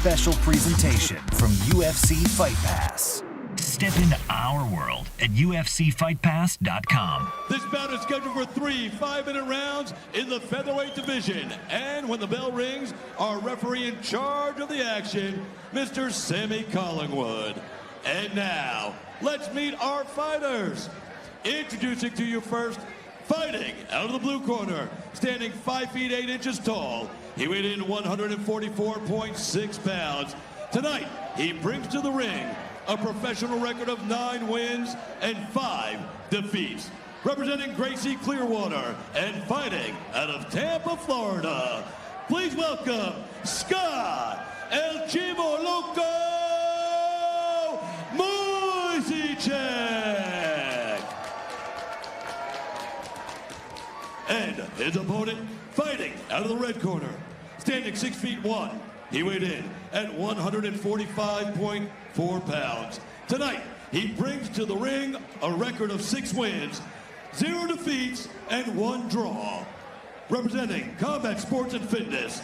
special presentation from UFC Fight Pass. Step into our world at UFCFightPass.com. This bout is scheduled for 3 5-minute rounds in the featherweight division. And when the bell rings, our referee in charge of the action, Mr. Sammy Collingwood. And now, let's meet our fighters. Introducing to you first, fighting out of the blue corner, standing 5 feet 8 inches tall. He weighed in 144.6 pounds. Tonight, he brings to the ring a professional record of 9 wins and 5 defeats. Representing Gracie Clearwater and fighting out of Tampa, Florida. Please welcome Scott El Chivo Loco Moiseichik. And his opponent fighting out of the red corner, standing 6 feet 1. He weighed in at 145.4 pounds. Tonight, he brings to the ring a record of 6 wins, 0 defeats, and 1 draw. Representing Combat Sports and Fitness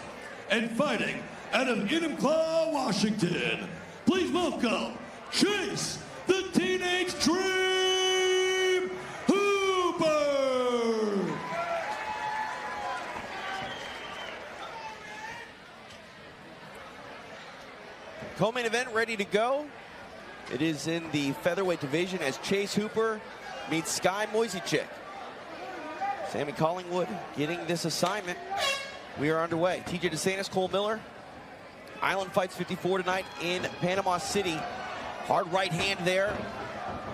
and fighting out of Enumclaw, Washington. Please welcome Chase, the Teenage Dream Hooper. Co-main event ready to go. It is in the featherweight division as Chase Hooper meets Sky Moiseichik. Sammy Collingwood getting this assignment. We are underway. TJ DeSantis, Cole Miller. Island Fights 54 tonight in Panama City. Hard right hand there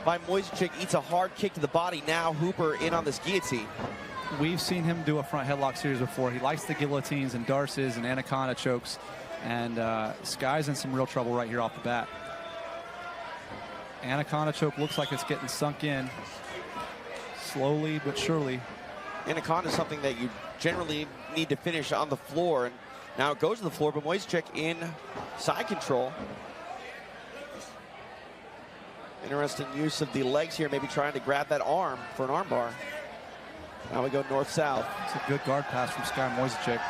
by Moiseichik. Eats a hard kick to the body. Now Hooper in on this guillotine. We've seen him do a front headlock series before. He likes the guillotines and darces and anaconda chokes. And Sky's in some real trouble right here off the bat. Anaconda choke looks like it's getting sunk in slowly but surely. Anaconda is something that you generally need to finish on the floor. And now it goes to the floor, but Moiseichik in side control. Interesting use of the legs here, maybe trying to grab that arm for an arm bar. Now we go north-south. It's a good guard pass from Sky Moiseichik,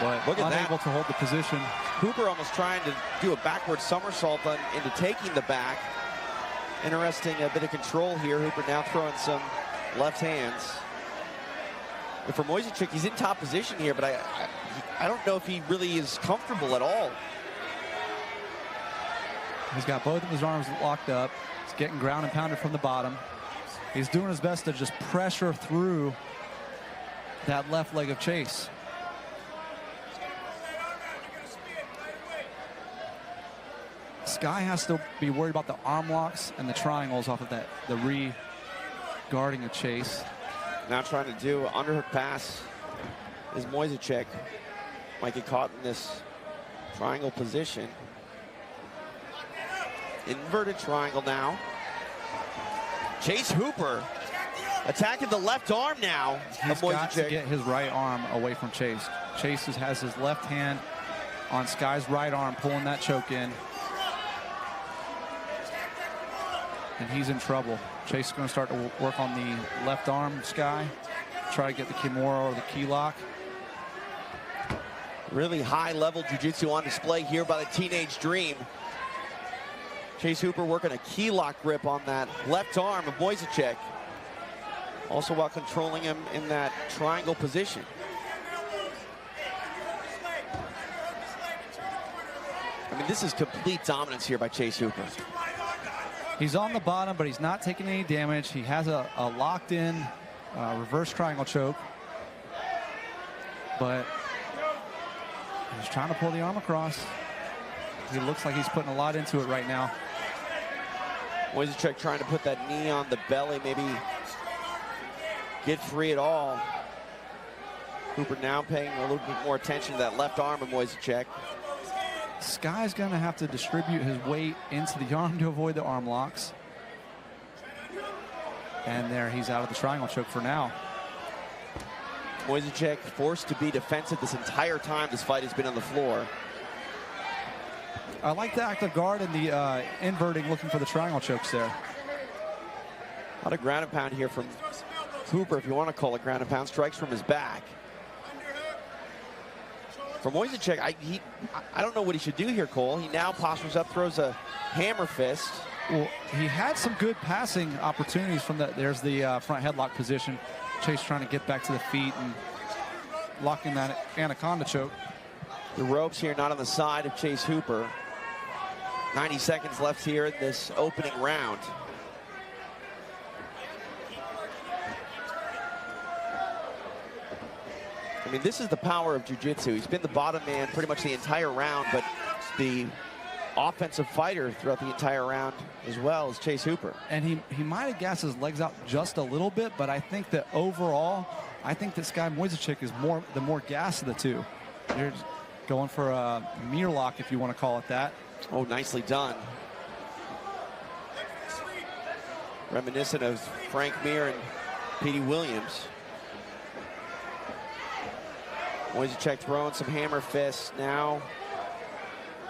but look at unable that. to hold the position. Hooper almost trying to do a backward somersault into taking the back. Interesting, a bit of control here. Hooper now throwing some left hands. And for Moiseichik, he's in top position here, but I don't know if he really is comfortable at all. He's got both of his arms locked up. He's getting ground and pounded from the bottom. He's doing his best to just pressure through that left leg of Chase. Sky has to be worried about the arm locks and the triangles off of that, the re-guarding of Chase. Now trying to do an underhook pass is Moiseichik. Might get caught in this triangle position. Inverted triangle now. Chase Hooper attacking the left arm now. He's got to get his right arm away from Chase. Chase has his left hand on Sky's right arm, pulling that choke in. And he's in trouble. Chase is going to start to work on the left arm, Sky. Try to get the Kimura or the key lock. Really high-level jiu-jitsu on display here by the Teenage Dream. Chase Hooper working a key lock grip on that left arm of Moiseichik. Also while controlling him in that triangle position. I mean, this is complete dominance here by Chase Hooper. He's on the bottom, but he's not taking any damage. He has a locked-in reverse triangle choke. But he's trying to pull the arm across. He looks like he's putting a lot into it right now. Moiseichik trying to put that knee on the belly, maybe get free at all. Hooper now paying a little bit more attention to that left arm of Moiseichik. Sky's going to have to distribute his weight into the arm to avoid the arm locks. And there, he's out of the triangle choke for now. Moiseichik forced to be defensive this entire time this fight has been on the floor. I like the active guard and the inverting, looking for the triangle chokes there. A lot of ground and pound here from Hooper, if you want to call it ground and pound. Strikes from his back. For Moiseichik, I don't know what he should do here, Cole. He now postures up, throws a hammer fist. Well, he had some good passing opportunities from that. There's the front headlock position. Chase trying to get back to the feet and locking that anaconda choke. The ropes here not on the side of Chase Hooper. 90 seconds left here in this opening round. I mean, this is the power of jiu-jitsu. He's been the bottom man pretty much the entire round, but the offensive fighter throughout the entire round as well as Chase Hooper. And he might have gassed his legs out just a little bit, but I think that overall, I think this guy Moiseichik is the more gas of the two. They're going for a mirror lock, if you want to call it that. Oh, nicely done. Reminiscent of Frank Mir and Petey Williams. Moiseichik throwing some hammer fists now.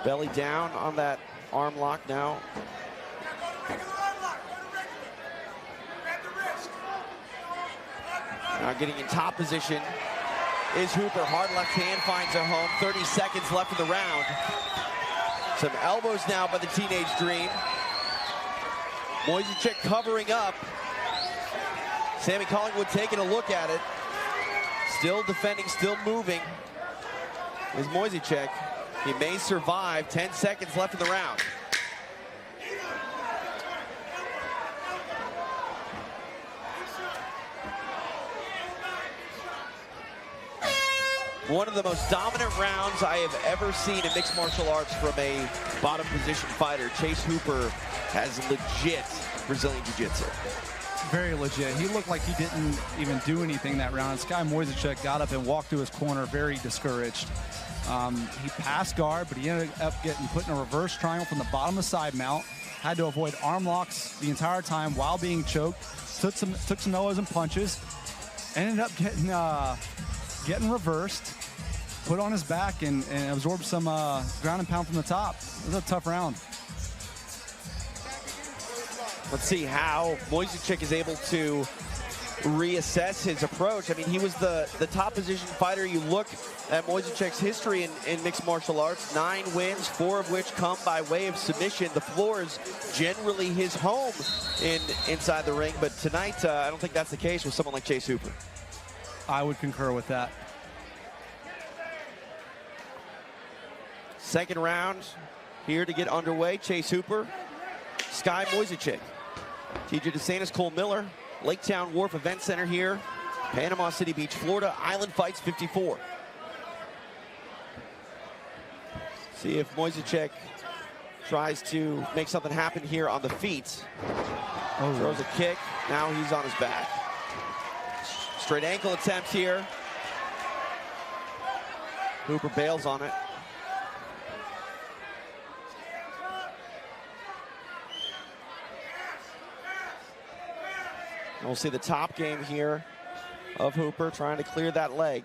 Belly down on that arm lock now. Now getting in top position is Hooper. Hard left hand finds a home. 30 seconds left in the round. Some elbows now by the Teenage Dream. Moiseichik covering up. Sammy Collingwood taking a look at it. Still defending, still moving is Moiseichik. He may survive. 10 seconds left in the round. One of the most dominant rounds I have ever seen in mixed martial arts from a bottom position fighter. Chase Hooper has legit Brazilian Jiu-Jitsu. Very legit. He looked like he didn't even do anything that round. Sky Moiseichik got up and walked to his corner very discouraged. He passed guard, but he ended up put in a reverse triangle from the bottom of the side mount. Had to avoid arm locks the entire time while being choked. Took some elbows and punches. Ended up getting reversed, put on his back, and absorbed some ground and pound from the top. It was a tough round. Let's see how Moiseichik is able to reassess his approach. I mean, he was the top position fighter. You look at Moiseichik's history in mixed martial arts, 9 wins, 4 of which come by way of submission. The floor is generally his home inside the ring, but tonight I don't think that's the case with someone like Chase Hooper. I would concur with that. Second round here to get underway. Chase Hooper, Sky Moiseichik. TJ DeSantis, Cole Miller, Lake Town Wharf Event Center here, Panama City Beach, Florida. Island Fights 54. See if Moiseichik tries to make something happen here on the feet. Oh. Throws a kick. Now he's on his back. Straight ankle attempt here. Hooper bails on it. And we'll see the top game here of Hooper trying to clear that leg.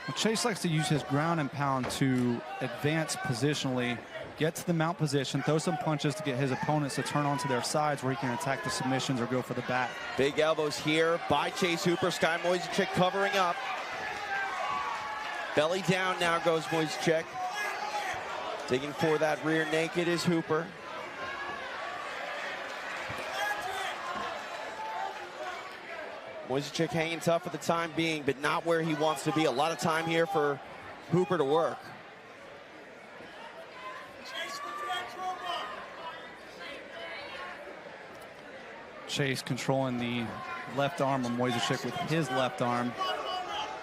Well, Chase likes to use his ground and pound to advance positionally, get to the mount position, throw some punches to get his opponents to turn onto their sides where he can attack the submissions or go for the back. Big elbows here by Chase Hooper. Sky Moiseichik covering up. Belly down now goes Moiseichik. Digging for that rear naked is Hooper. Moiseichik hanging tough for the time being, but not where he wants to be. A lot of time here for Hooper to work. Chase controlling the left arm of Moiseichik with his left arm.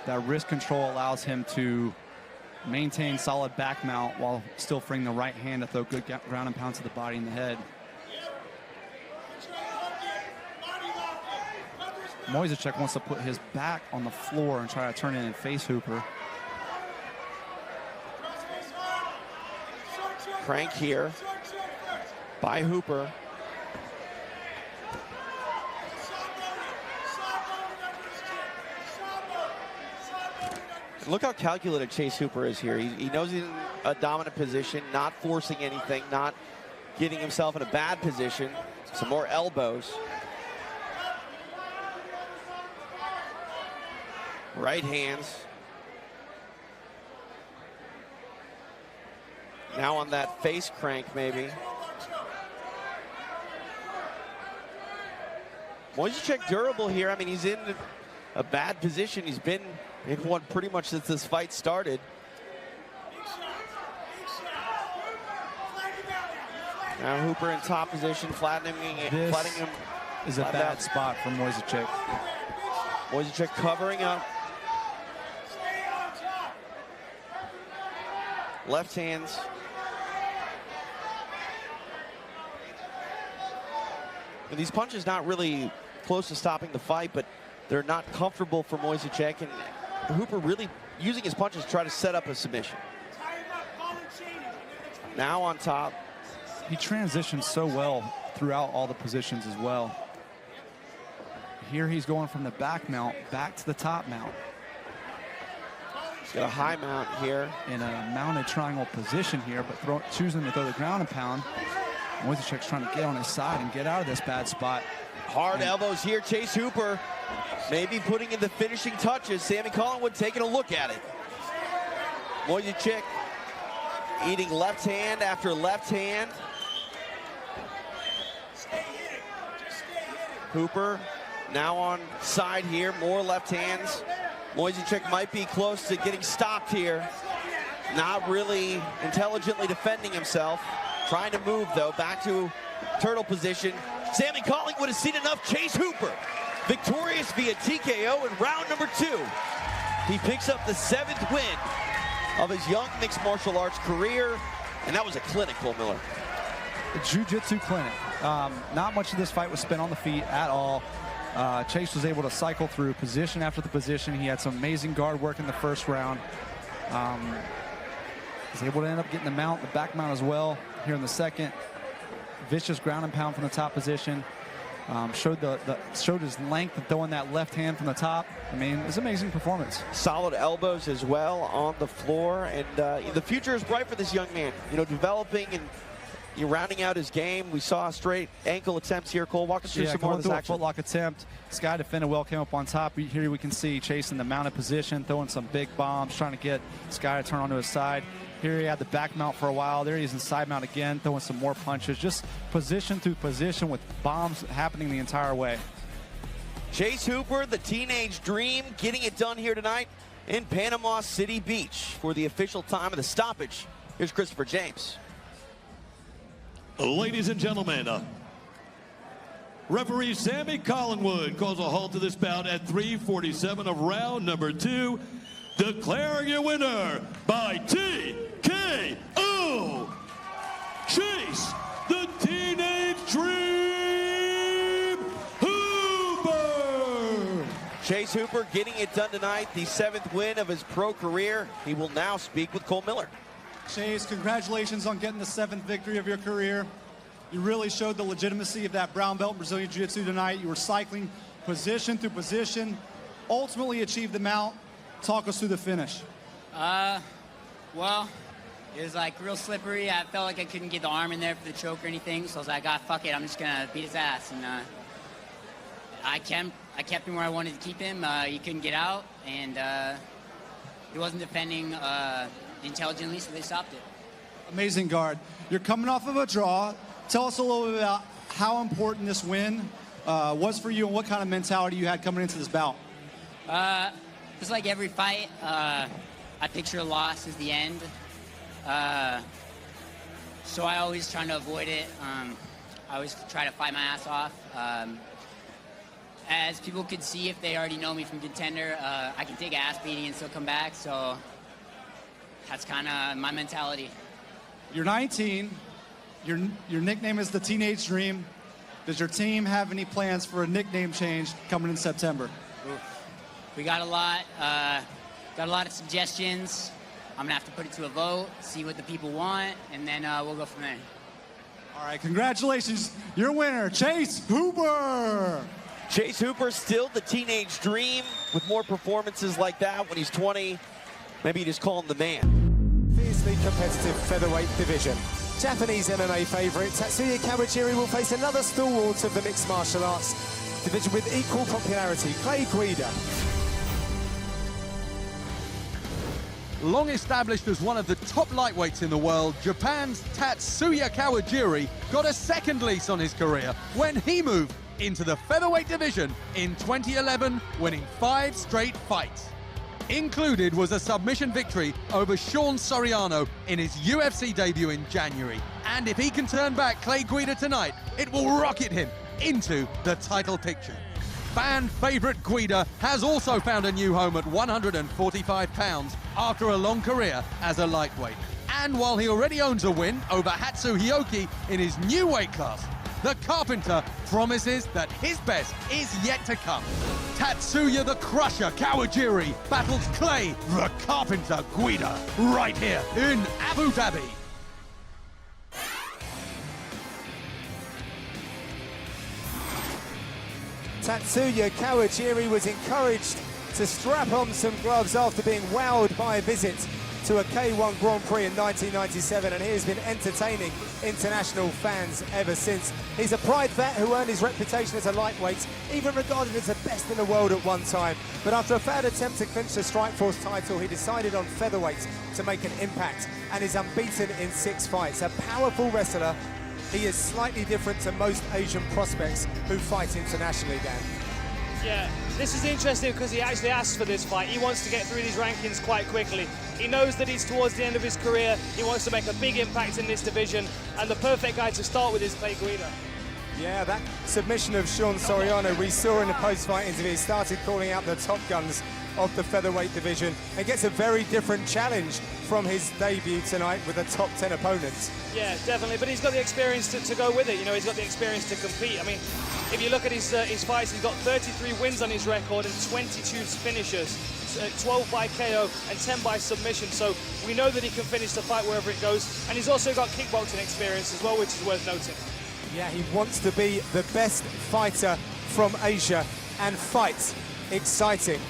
That wrist control allows him to maintain solid back mount while still freeing the right hand to throw good ground and pound to the body and the head. Moiseichik wants to put his back on the floor and try to turn in and face Hooper. Crank here by Hooper. Look how calculated Chase Hooper is here. He knows he's in a dominant position, not forcing anything, not getting himself in a bad position. Some more elbows. Right hands. Now on that face crank, maybe. Moiseichik durable here. I mean, he's in a bad position. He's been in one pretty much since this fight started. Now Hooper in top position, flattening him. This is a bad spot for Moiseichik. Moiseichik covering up. Left hands. And these punches not really close to stopping the fight, but they're not comfortable for Moiseichik, and Hooper really using his punches to try to set up a submission. Now on top. He transitions so well throughout all the positions as well. Here he's going from the back mount back to the top mount. He's got a high mount here. In a mounted triangle position here, but choosing to throw the ground and pound. Moiseichik's trying to get on his side and get out of this bad spot. Hard elbows here. Chase Hooper maybe putting in the finishing touches. Sammy Collingwood taking a look at it. Moiseichik eating left hand after left hand. Hooper now on side here, more left hands. Moiseichik might be close to getting stopped here. Not really intelligently defending himself. Trying to move though, back to turtle position. Sammy Collingwood has seen enough. Chase Hooper, victorious via TKO in round number 2. He picks up the 7th win of his young mixed martial arts career, and that was a clinic, Cole Miller. A jiu-jitsu clinic. Not much of this fight was spent on the feet at all. Chase was able to cycle through position after the position. He had some amazing guard work in the first round. Was able to end up getting the mount, the back mount as well here in the second. Vicious ground and pound from the top position. Showed his length of throwing that left hand from the top. I mean, it's an amazing performance. Solid elbows as well on the floor, and the future is bright for this young man. You know, developing and rounding out his game. We saw straight ankle attempts here. Cole, walk us through some more of this action. Footlock attempt. Sky defended well, came up on top. Here we can see Chase in the mounted position, throwing some big bombs, trying to get Sky to turn onto his side. Here he had the back mount for a while. There he is in side mount again, throwing some more punches. Just position through position with bombs happening the entire way. Chase Hooper, the teenage dream, getting it done here tonight in Panama City Beach. For the official time of the stoppage, here's Christopher James. Ladies and gentlemen, referee Sammy Collingwood calls a halt to this bout at 3:47 of round number 2, declaring your winner by TKO, Chase the Teenage Dream Hooper. Chase Hooper getting it done tonight, the 7th win of his pro career. He will now speak with Cole Miller. Chase, congratulations on getting the 7th victory of your career. You really showed the legitimacy of that brown belt in Brazilian Jiu-Jitsu tonight. You were cycling position through position, ultimately achieved the mount. Talk us through the finish. Well, it was like real slippery. I felt like I couldn't get the arm in there for the choke or anything, so I was like, fuck it, I'm just gonna beat his ass. And I kept him where I wanted to keep him. He couldn't get out, and he wasn't defending intelligently, so they stopped it. Amazing guard. You're coming off of a draw. Tell us a little bit about how important this win was for you and what kind of mentality you had coming into this bout. Just like every fight, I picture a loss as the end. So I always try to avoid it. I always try to fight my ass off. As people could see if they already know me from Contender, I can take an ass beating and still come back. So that's kind of my mentality. You're 19. Your nickname is the Teenage Dream. Does your team have any plans for a nickname change coming in September? Oof. We got a lot of suggestions. I'm gonna have to put it to a vote, see what the people want, and then we'll go from there. All right, congratulations. Your winner, Chase Hooper. Chase Hooper, still the teenage dream. With more performances like that when he's 20, maybe you just call him the man. Fiercely competitive featherweight division. Japanese MMA favourite Tatsuya Kawajiri will face another stalwart of the mixed martial arts division with equal popularity, Guida. long established as one of the top lightweights in the world, Japan's Tatsuya Kawajiri got a second lease on his career when he moved into the featherweight division in 2011, winning 5 straight fights. Included was a submission victory over Sean Soriano in his UFC debut in January. And if he can turn back Clay Guida tonight, it will rocket him into the title picture. Fan favorite Guida has also found a new home at 145 pounds after a long career as a lightweight. And while he already owns a win over Hatsu Hioki in his new weight class, the Carpenter promises that his best is yet to come. Tatsuya the Crusher Kawajiri battles Clay the Carpenter Guida right here in Abu Dhabi. Tatsuya Kawajiri was encouraged to strap on some gloves after being wowed by a visit to a K1 Grand Prix in 1997, and he has been entertaining international fans ever since. He's a Pride vet who earned his reputation as a lightweight, even regarded as the best in the world at one time. But after a failed attempt to clinch the Strikeforce title, he decided on featherweight to make an impact, and is unbeaten in 6 fights. A powerful wrestler, he is slightly different to most Asian prospects who fight internationally, Dan. Yeah, this is interesting because he actually asked for this fight. He wants to get through these rankings quite quickly. He knows that he's towards the end of his career. He wants to make a big impact in this division, and the perfect guy to start with is Clay Guida. Yeah, that submission of Sean Soriano we saw in the post-fight interview. He started calling out the top guns of the featherweight division and gets a very different challenge from his debut tonight with a top 10 opponent. Yeah, definitely, but he's got the experience to go with it. You know, he's got the experience to compete. I mean, if you look at his fights, he's got 33 wins on his record and 22 finishes, 12 by KO and 10 by submission. So we know that he can finish the fight wherever it goes. And he's also got kickboxing experience as well, which is worth noting. Yeah, he wants to be the best fighter from Asia and fight exciting.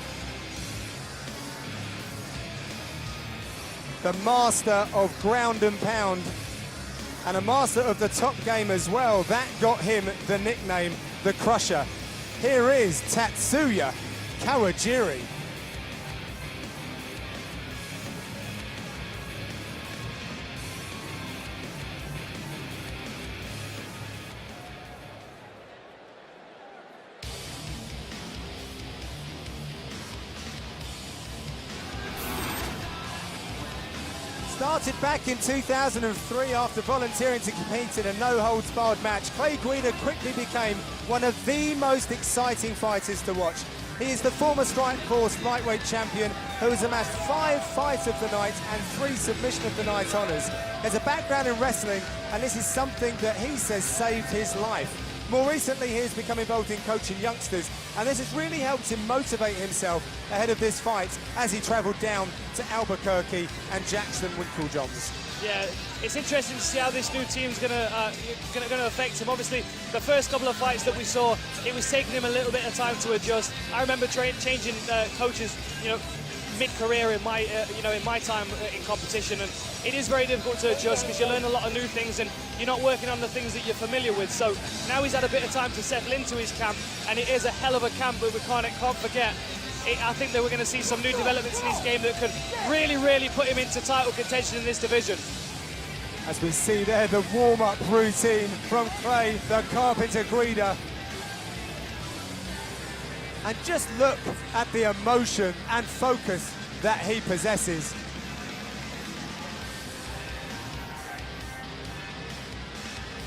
The master of ground and pound and a master of the top game as well. That got him the nickname, the Crusher. Here is Tatsuya Kawajiri. Started back in 2003 after volunteering to compete in a no-holds-barred match. Clay Guida quickly became one of the most exciting fighters to watch. He is the former Strikeforce lightweight champion who has amassed 5 fights of the night and 3 submission of the night honours. There's a background in wrestling, and this is something that he says saved his life. More recently, he has become involved in coaching youngsters, and this has really helped him motivate himself ahead of this fight as he travelled down to Albuquerque and Jackson Winklejohns. Yeah, it's interesting to see how this new team's gonna affect him. Obviously, the first couple of fights that we saw, it was taking him a little bit of time to adjust. I remember changing coaches, mid-career in my time in competition, and it is very difficult to adjust because you learn a lot of new things and you're not working on the things that you're familiar with. So now he's had a bit of time to settle into his camp, and it is a hell of a camp, but we can't forget. I think that we're going to see some new developments in his game that could really, really put him into title contention in this division. As we see there, the warm-up routine from Clay, the Carpenter Guida. And just look at the emotion and focus that he possesses.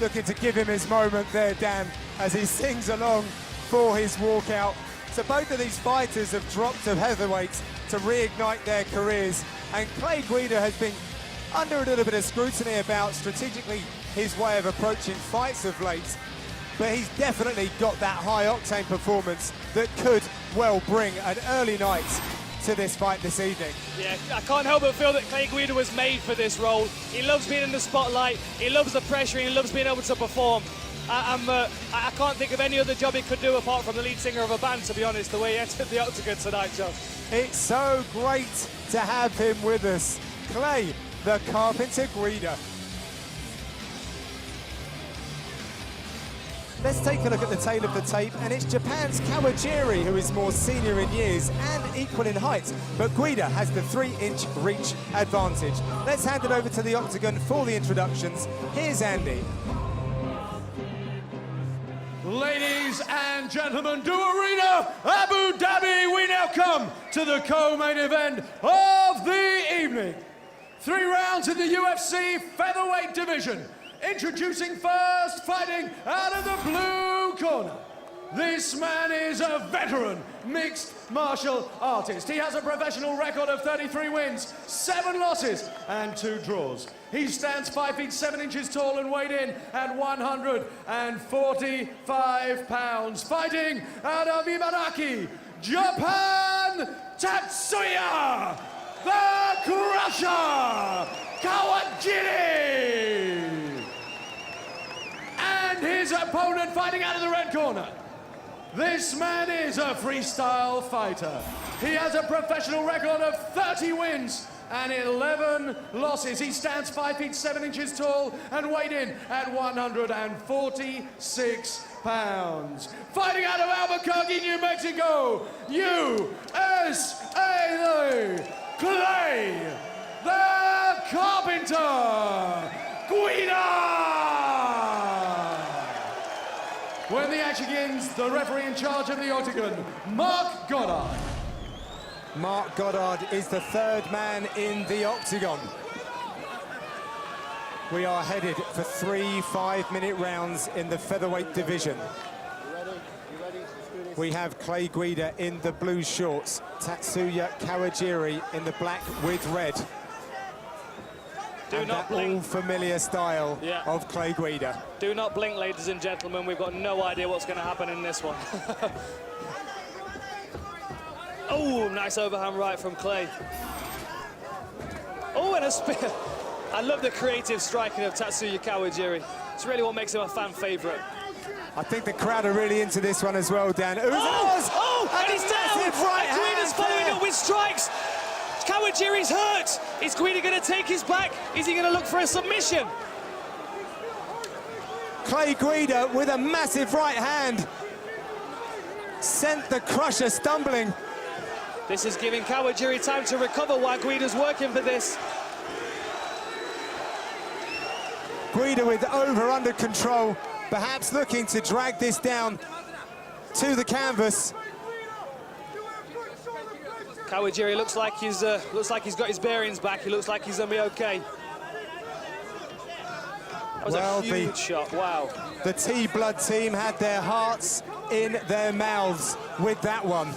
Looking to give him his moment there, Dan, as he sings along for his walkout. So both of these fighters have dropped to heavyweight to reignite their careers. And Clay Guida has been under a little bit of scrutiny about strategically his way of approaching fights of late. But he's definitely got that high-octane performance that could well bring an early night to this fight this evening. Yeah, I can't help but feel that Clay Guida was made for this role. He loves being in the spotlight, he loves the pressure, he loves being able to perform. I can't think of any other job he could do apart from the lead singer of a band, to be honest, the way he entered the octagon tonight, John. It's so great to have him with us. Clay, the Carpenter Guida. Let's take a look at the tail of the tape, and it's Japan's Kawajiri who is more senior in years and equal in height, but Guida has the 3-inch reach advantage. Let's hand it over to the octagon for the introductions. Here's Andy. Ladies and gentlemen, to Arena Abu Dhabi, we now come to the co-main event of the evening. 3 rounds in the UFC featherweight division. Introducing first, fighting out of the blue corner. This man is a veteran mixed martial artist. He has a professional record of 33 wins, 7 losses, and 2 draws. He stands 5 feet 7 inches tall and weighed in at 145 pounds. Fighting out of Ibaraki, Japan, Tatsuya, the Crusher, Kawajiri. And his opponent fighting out of the red corner. This man is a freestyle fighter. He has a professional record of 30 wins and 11 losses. He stands 5 feet 7 inches tall and weighed in at 146 pounds. Fighting out of Albuquerque, New Mexico, USA, Clay, the Carpenter, Guida. When the action begins, the referee in charge of the octagon, Mark Goddard. Mark Goddard is the 3rd man in the octagon. We are headed for 3 5-minute rounds in the featherweight division. We have Clay Guida in the blue shorts, Tatsuya Kawajiri in the black with red. Do not blink. All familiar style of Clay Guida. Do not blink, ladies and gentlemen. We've got no idea what's going to happen in this one. Oh, nice overhand right from Clay. Oh, and a spear. I love the creative striking of Tatsuya Kawajiri. It's really what makes him a fan favorite. I think the crowd are really into this one as well, Dan. And he's down! Right, Guida's following up with strikes. Kawajiri's hurt. Is Guida going to take his back? Is he going to look for a submission? Clay Guida with a massive right hand sent the Crusher stumbling. This is giving Kawajiri time to recover while Guida's working for this. Guida with under control, perhaps looking to drag this down to the canvas. Kawajiri looks like he's got his bearings back. He looks like he's gonna be okay. That was a huge shot. Wow. The T-Blood team had their hearts in their mouths with that one.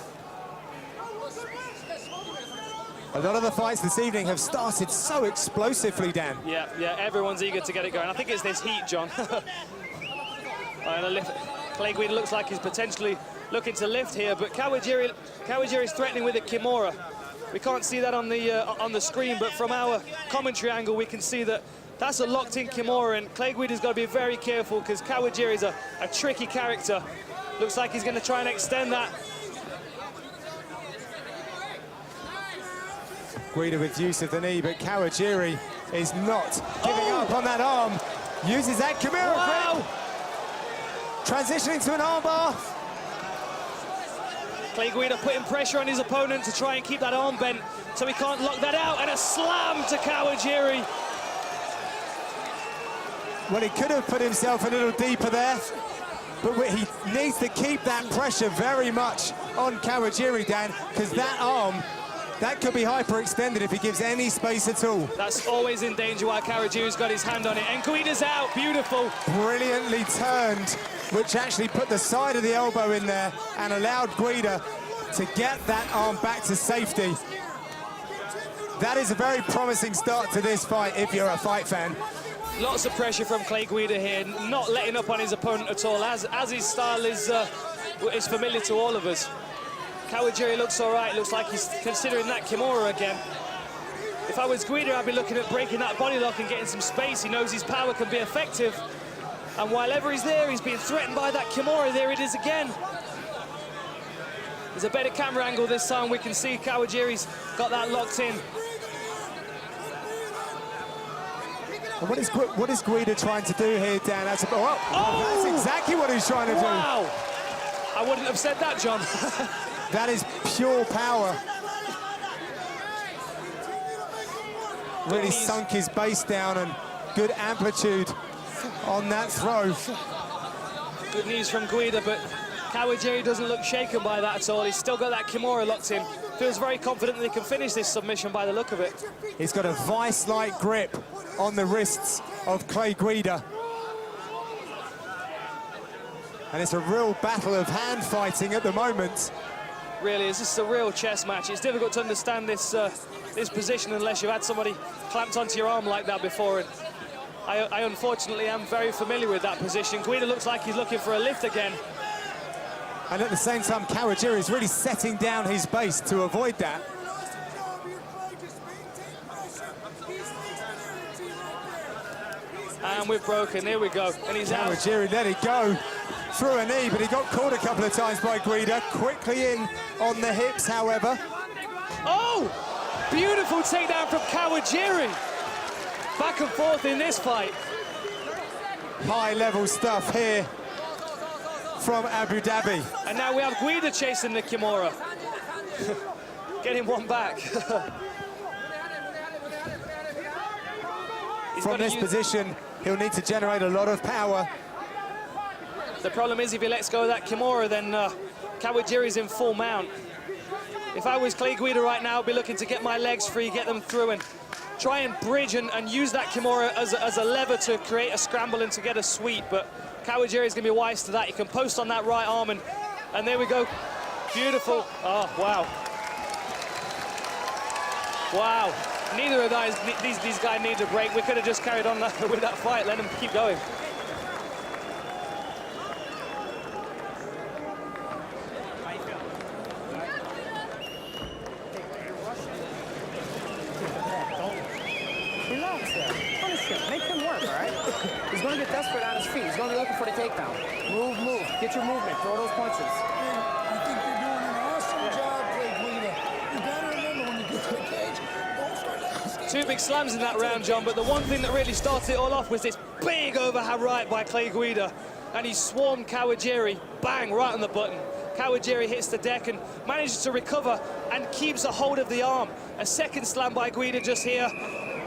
A lot of the fights this evening have started so explosively, Dan. Yeah, everyone's eager to get it going. I think it's this heat, John. Clay Guida looks like he's potentially looking to lift here, but Kawajiri's threatening with a Kimura. We can't see that on the screen, but from our commentary angle, we can see that that's a locked-in Kimura, and Clay Guida's got to be very careful because Kawajiri's a tricky character. Looks like he's going to try and extend that. Guida with use of the knee, but Kawajiri is not giving up on that arm. Uses that Kimura grip. Transitioning to an armbar. Clay Guida putting pressure on his opponent to try and keep that arm bent so he can't lock that out, and a slam to Kawajiri. Well, he could have put himself a little deeper there, but he needs to keep that pressure very much on Kawajiri, Dan, because that arm, that could be hyperextended if he gives any space at all. That's always in danger while Kawajiri's got his hand on it, and Guida's out, beautiful. Brilliantly turned, which actually put the side of the elbow in there and allowed Guida to get that arm back to safety. That is a very promising start to this fight if you're a fight fan. Lots of pressure from Clay Guida here, not letting up on his opponent at all, as his style is familiar to all of us. Kawajiri looks all right, looks like he's considering that Kimura again. If I was Guida, I'd be looking at breaking that body lock and getting some space. He knows his power can be effective. And while ever he's there, he's being threatened by that Kimura. There it is again. There's a better camera angle this time. We can see Kawajiri's got that locked in. And what is Guida trying to do here, Dan? That's exactly what he's trying to do. Wow! I wouldn't have said that, John. That is pure power. Really sunk his base down, and good amplitude on that throw. Good news from Guida, but Kawajiri doesn't look shaken by that at all. He's still got that Kimura locked in. Feels very confident that he can finish this submission by the look of it. He's got a vice-like grip on the wrists of Clay Guida. And it's a real battle of hand fighting at the moment. Really, this is a real chess match. It's difficult to understand this this position unless you've had somebody clamped onto your arm like that before. And I unfortunately am very familiar with that position. Guida looks like he's looking for a lift again. And at the same time, Kawajiri is really setting down his base to avoid that. And we've broken, here we go. And he's out. Kawajiri let it go through a knee, but he got caught a couple of times by Guida. Quickly in on the hips, however. Oh! Beautiful takedown from Kawajiri. Back and forth in this fight. High-level stuff here from Abu Dhabi. And now we have Guida chasing the Kimura. Getting one back. From this position, he'll need to generate a lot of power. The problem is if he lets go of that Kimura, then Kawajiri's in full mount. If I was Clay Guida right now, I'd be looking to get my legs free, get them through, and try and bridge and use that Kimura as a lever to create a scramble and to get a sweep. But Kawajiri's going to be wise to that. He can post on that right arm, and there we go. Beautiful. Oh, wow. Wow. Neither of these guys need a break. We could have just carried on with that fight, let them keep going. Relax there. Punish him. Make him work, all right? He's going to get desperate on his feet. He's going to be looking for the takedown. Move, move. Get your movement. Throw those punches. I think you're doing an awesome job, Clay Guida. You got to remember when you get to the cage, don't start asking. Two big slams in that round, John, but the one thing that really started it all off was this big overhand right by Clay Guida. And he swarmed Kawajiri, bang, right on the button. Kawajiri hits the deck and manages to recover and keeps a hold of the arm. A second slam by Guida just here.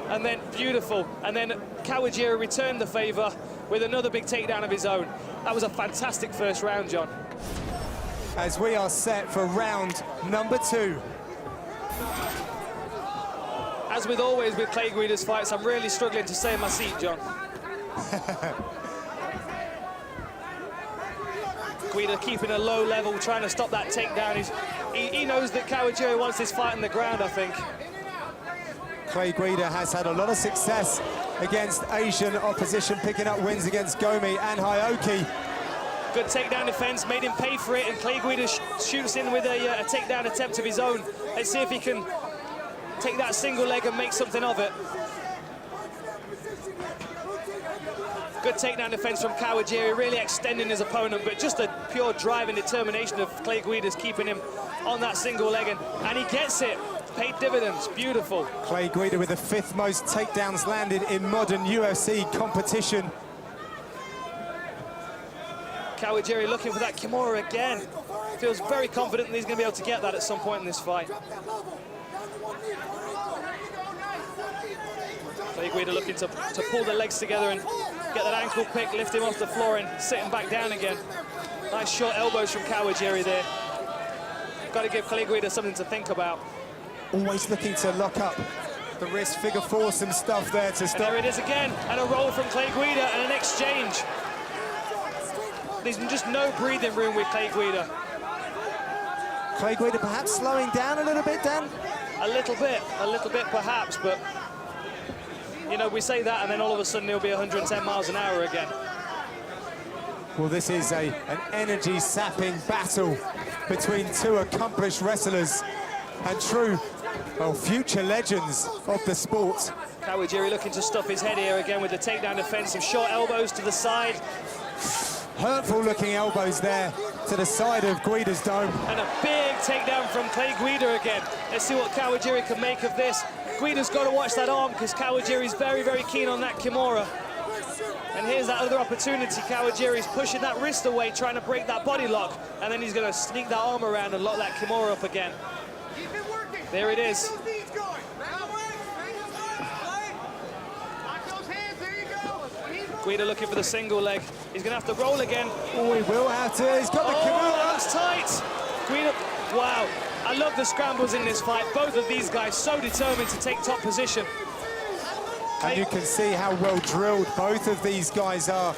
And then beautiful, and then Kawajiri returned the favor with another big takedown of his own. That was a fantastic first round, John. As we are set for round number 2. As with always with Clay Guida's fights, I'm really struggling to stay in my seat, John. Guida keeping a low level, trying to stop that takedown. He knows that Kawajiri wants this fight on the ground, I think. Clay Guida has had a lot of success against Asian opposition, picking up wins against Gomi and Hioki. Good takedown defense, made him pay for it, and Clay Guida shoots in with a takedown attempt of his own. Let's see if he can take that single leg and make something of it. Good takedown defense from Kawajiri, really extending his opponent, but just a pure drive and determination of Clay Guida's keeping him on that single leg, and he gets it. Paid dividends, beautiful. Clay Guida with the 5th most takedowns landed in modern UFC competition. Kawajiri looking for that Kimura again. Feels very confident that he's going to be able to get that at some point in this fight. Clay Guida looking to pull the legs together and get that ankle pick, lift him off the floor and sit him back down again. Nice short elbows from Kawajiri there. Got to give Clay Guida something to think about. Always looking to lock up the wrist, figure 4, some stuff there to stop. And there it is again, and a roll from Clay Guida and an exchange. There's just no breathing room with Clay Guida. Clay Guida perhaps slowing down a little bit, Dan? A little bit perhaps, but you know, we say that and then all of a sudden he'll be 110 miles an hour again. Well, this is an energy-sapping battle between two accomplished wrestlers and true, well, future legends of the sport. Kawajiri looking to stuff his head here again with the takedown defense, some short elbows to the side. Hurtful-looking elbows there to the side of Guida's dome. And a big takedown from Clay Guida again. Let's see what Kawajiri can make of this. Guida's got to watch that arm because Kawajiri's very, very keen on that Kimura. And here's that other opportunity. Kawajiri's pushing that wrist away, trying to break that body lock, and then he's going to sneak that arm around and lock that Kimura up again. There it is. Guida looking for the single leg. He's going to have to roll again. Oh, he will have to. He's got the Kimura. That's tight. Guida, wow. I love the scrambles in this fight. Both of these guys so determined to take top position. And you can see how well drilled both of these guys are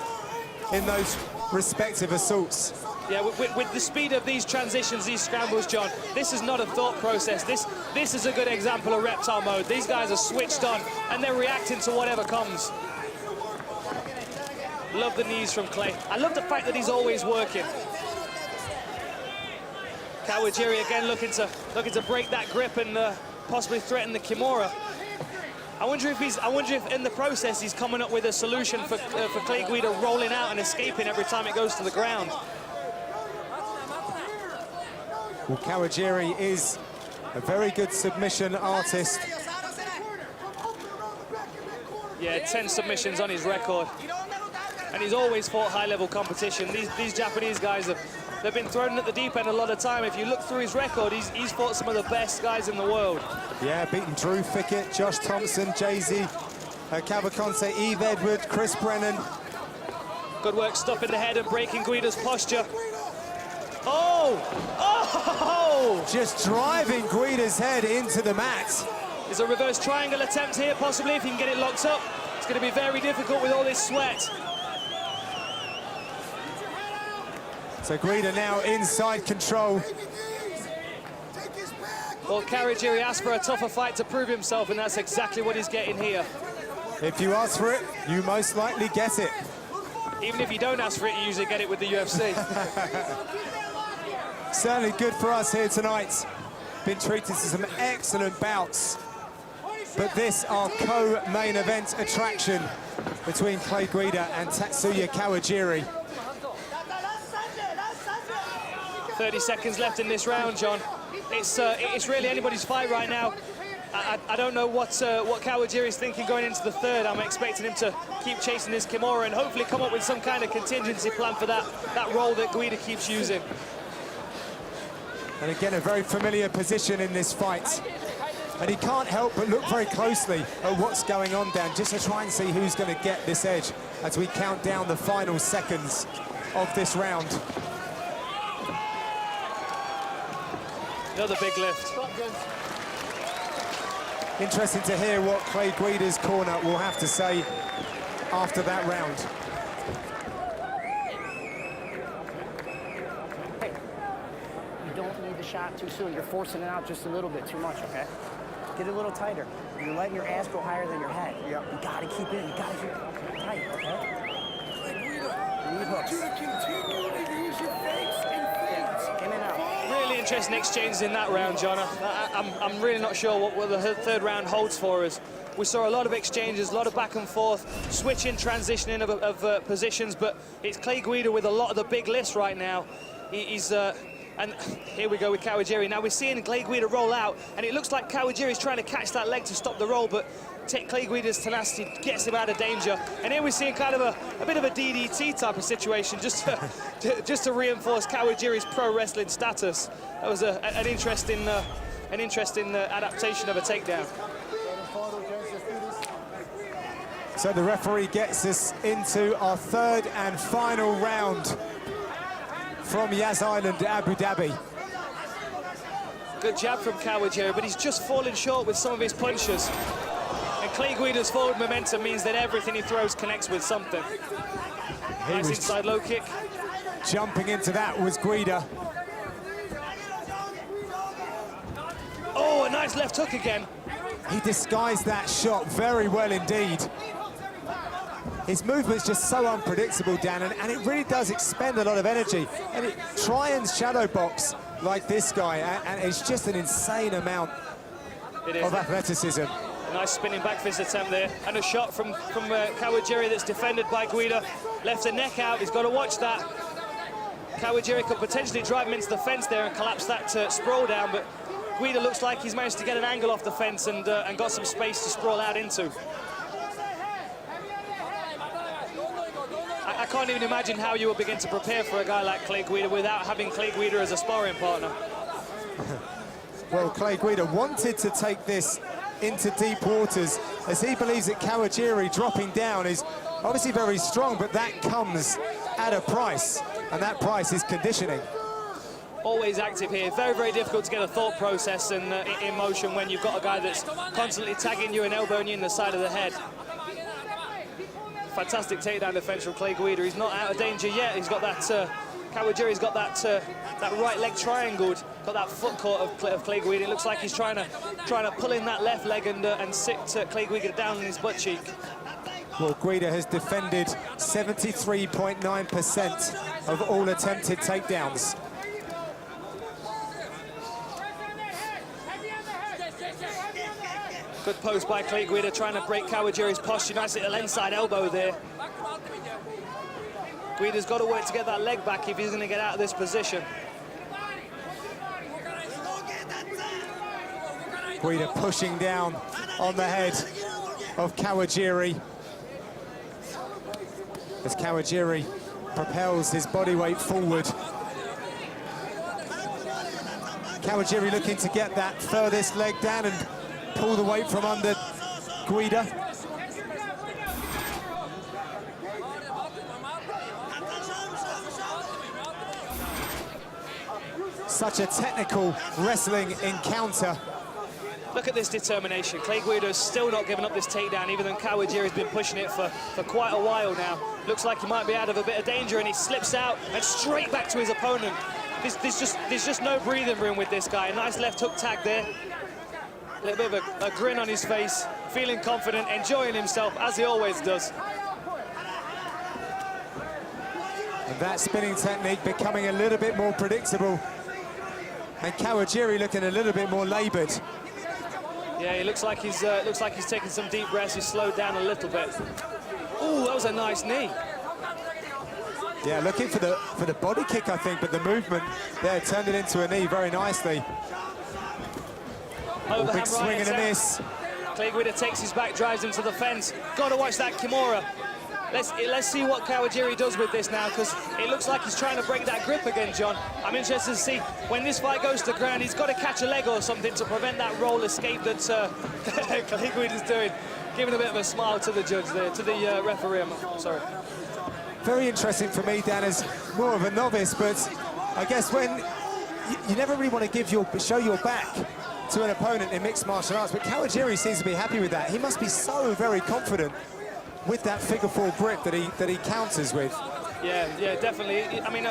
in those respective assaults. Yeah, with the speed of these transitions, these scrambles, John, this is not a thought process. This is a good example of reptile mode. These guys are switched on, and they're reacting to whatever comes. Love the knees from Clay. I love the fact that he's always working. Kawajiri again looking to break that grip and possibly threaten the Kimura. I wonder if in the process he's coming up with a solution for Clay Guida rolling out and escaping every time it goes to the ground. Well, Kawajiri is a very good submission artist. Yeah, 10 submissions on his record. And he's always fought high-level competition. These Japanese guys, they've been thrown at the deep end a lot of time. If you look through his record, he's fought some of the best guys in the world. Yeah, beaten Drew Fickett, Josh Thompson, Jay-Z, Cavalcante, Eve Edward, Chris Brennan. Good work stuffing the head and breaking Guida's posture. Oh! Oh! Just driving Guida's head into the mat. There's a reverse triangle attempt here, possibly, if he can get it locked up. It's going to be very difficult with all this sweat. So Guida now inside control. Well, Kawajiri asked for a tougher fight to prove himself, and that's exactly what he's getting here. If you ask for it, you most likely get it. Even if you don't ask for it, you usually get it with the UFC. Certainly good for us here tonight. Been treated to some excellent bouts. But this, our co-main event attraction between Clay Guida and Tatsuya Kawajiri. 30 seconds left in this round, John. It's really anybody's fight right now. I don't know what Kawajiri's thinking going into the third. I'm expecting him to keep chasing his Kimura and hopefully come up with some kind of contingency plan for that roll that Guida keeps using. And again, a very familiar position in this fight. And he can't help but look very closely at what's going on down, just to try and see who's going to get this edge as we count down the final seconds of this round. Another big lift. Interesting to hear what Clay Guida's corner will have to say after that round. Hey, you don't need the shot too soon. You're forcing it out just a little bit too much, okay? Get it a little tighter. You're letting your ass go higher than your head. Yep. You gotta keep it. You gotta keep it tight, okay? Lead hooks. Continue to use your fakes and feints. In and out. Really interesting exchanges in that round, John. I'm really not sure what the third round holds for us. We saw a lot of exchanges, a lot of back and forth, switching, transitioning of positions, but it's Clay Guida with a lot of the big lifts right now. And here we go with Kawajiri. Now we're seeing Clay Guida roll out, and it looks like Kawajiri's trying to catch that leg to stop the roll, but Clay Guida's tenacity gets him out of danger. And here we're seeing kind of a bit of a DDT type of situation, just to reinforce Kawajiri's pro wrestling status. That was an interesting adaptation of a takedown. So the referee gets us into our third and final round from Yas Island, Abu Dhabi. Good jab from Kawajiri, but he's just falling short with some of his punches. And Clay Guida's forward momentum means that everything he throws connects with something. Nice inside low kick. Jumping into that was Guida. Oh, a nice left hook again. He disguised that shot very well indeed. His movement's just so unpredictable, Dan, and it really does expend a lot of energy. And try and shadow box like this guy, and it's just an insane amount of athleticism. A nice spinning back fist attempt there, and a shot from Kawajiri that's defended by Guida. Left the neck out, he's got to watch that. Kawajiri could potentially drive him into the fence there and collapse that sprawl down, but Guida looks like he's managed to get an angle off the fence and got some space to sprawl out into. I can't even imagine how you would begin to prepare for a guy like Clay Guida without having Clay Guida as a sparring partner. Well, Clay Guida wanted to take this into deep waters, as he believes that Kawajiri dropping down is obviously very strong, but that comes at a price, and that price is conditioning. Always active here. Very, very difficult to get a thought process in motion when you've got a guy that's constantly tagging you and elbowing you in the side of the head. Fantastic takedown defense from Clay Guida. He's not out of danger yet. He's got that, Kawajiri's got that right leg triangled, got that foot caught of Clay Guida. It looks like he's trying to pull in that left leg and sit Clay Guida down in his butt cheek. Well, Guida has defended 73.9% of all attempted takedowns. Good post by Clay Guida, trying to break Kawajiri's posture. Nice little inside elbow there. Guida's got to work to get that leg back if he's going to get out of this position. Guida pushing down on the head of Kawajiri, as Kawajiri propels his body weight forward. Kawajiri looking to get that furthest leg down and pull the weight from under Guida. Such a technical wrestling encounter. Look at this determination. Clay Guida has still not given up this takedown, even though Kawajiri's been pushing it for quite a while now. Looks like he might be out of a bit of danger, and he slips out and straight back to his opponent. There's just no breathing room with this guy. A nice left hook tag there. A little bit of a grin on his face, feeling confident, enjoying himself, as he always does. And that spinning technique becoming a little bit more predictable. And Kawajiri looking a little bit more laboured. Yeah, he looks like he's taking some deep breaths. He's slowed down a little bit. Ooh, that was a nice knee. Yeah, looking for the body kick, I think, but the movement there turned it into a knee very nicely. Overhand big swing and a miss. Clay Guida takes his back, drives him to the fence. Got to watch that Kimura. Let's see what Kawajiri does with this now, because it looks like he's trying to break that grip again, John. I'm interested to see when this fight goes to ground. He's got to catch a leg or something to prevent that roll escape that Clay Guida's doing. Giving a bit of a smile to the judge there, to the referee. I'm sorry. Very interesting for me, Dan, as more of a novice, but I guess when you never really want to show your back to an opponent in mixed martial arts, but Kawajiri seems to be happy with that. He must be so very confident with that figure four grip that he counters with. Yeah, definitely. I mean,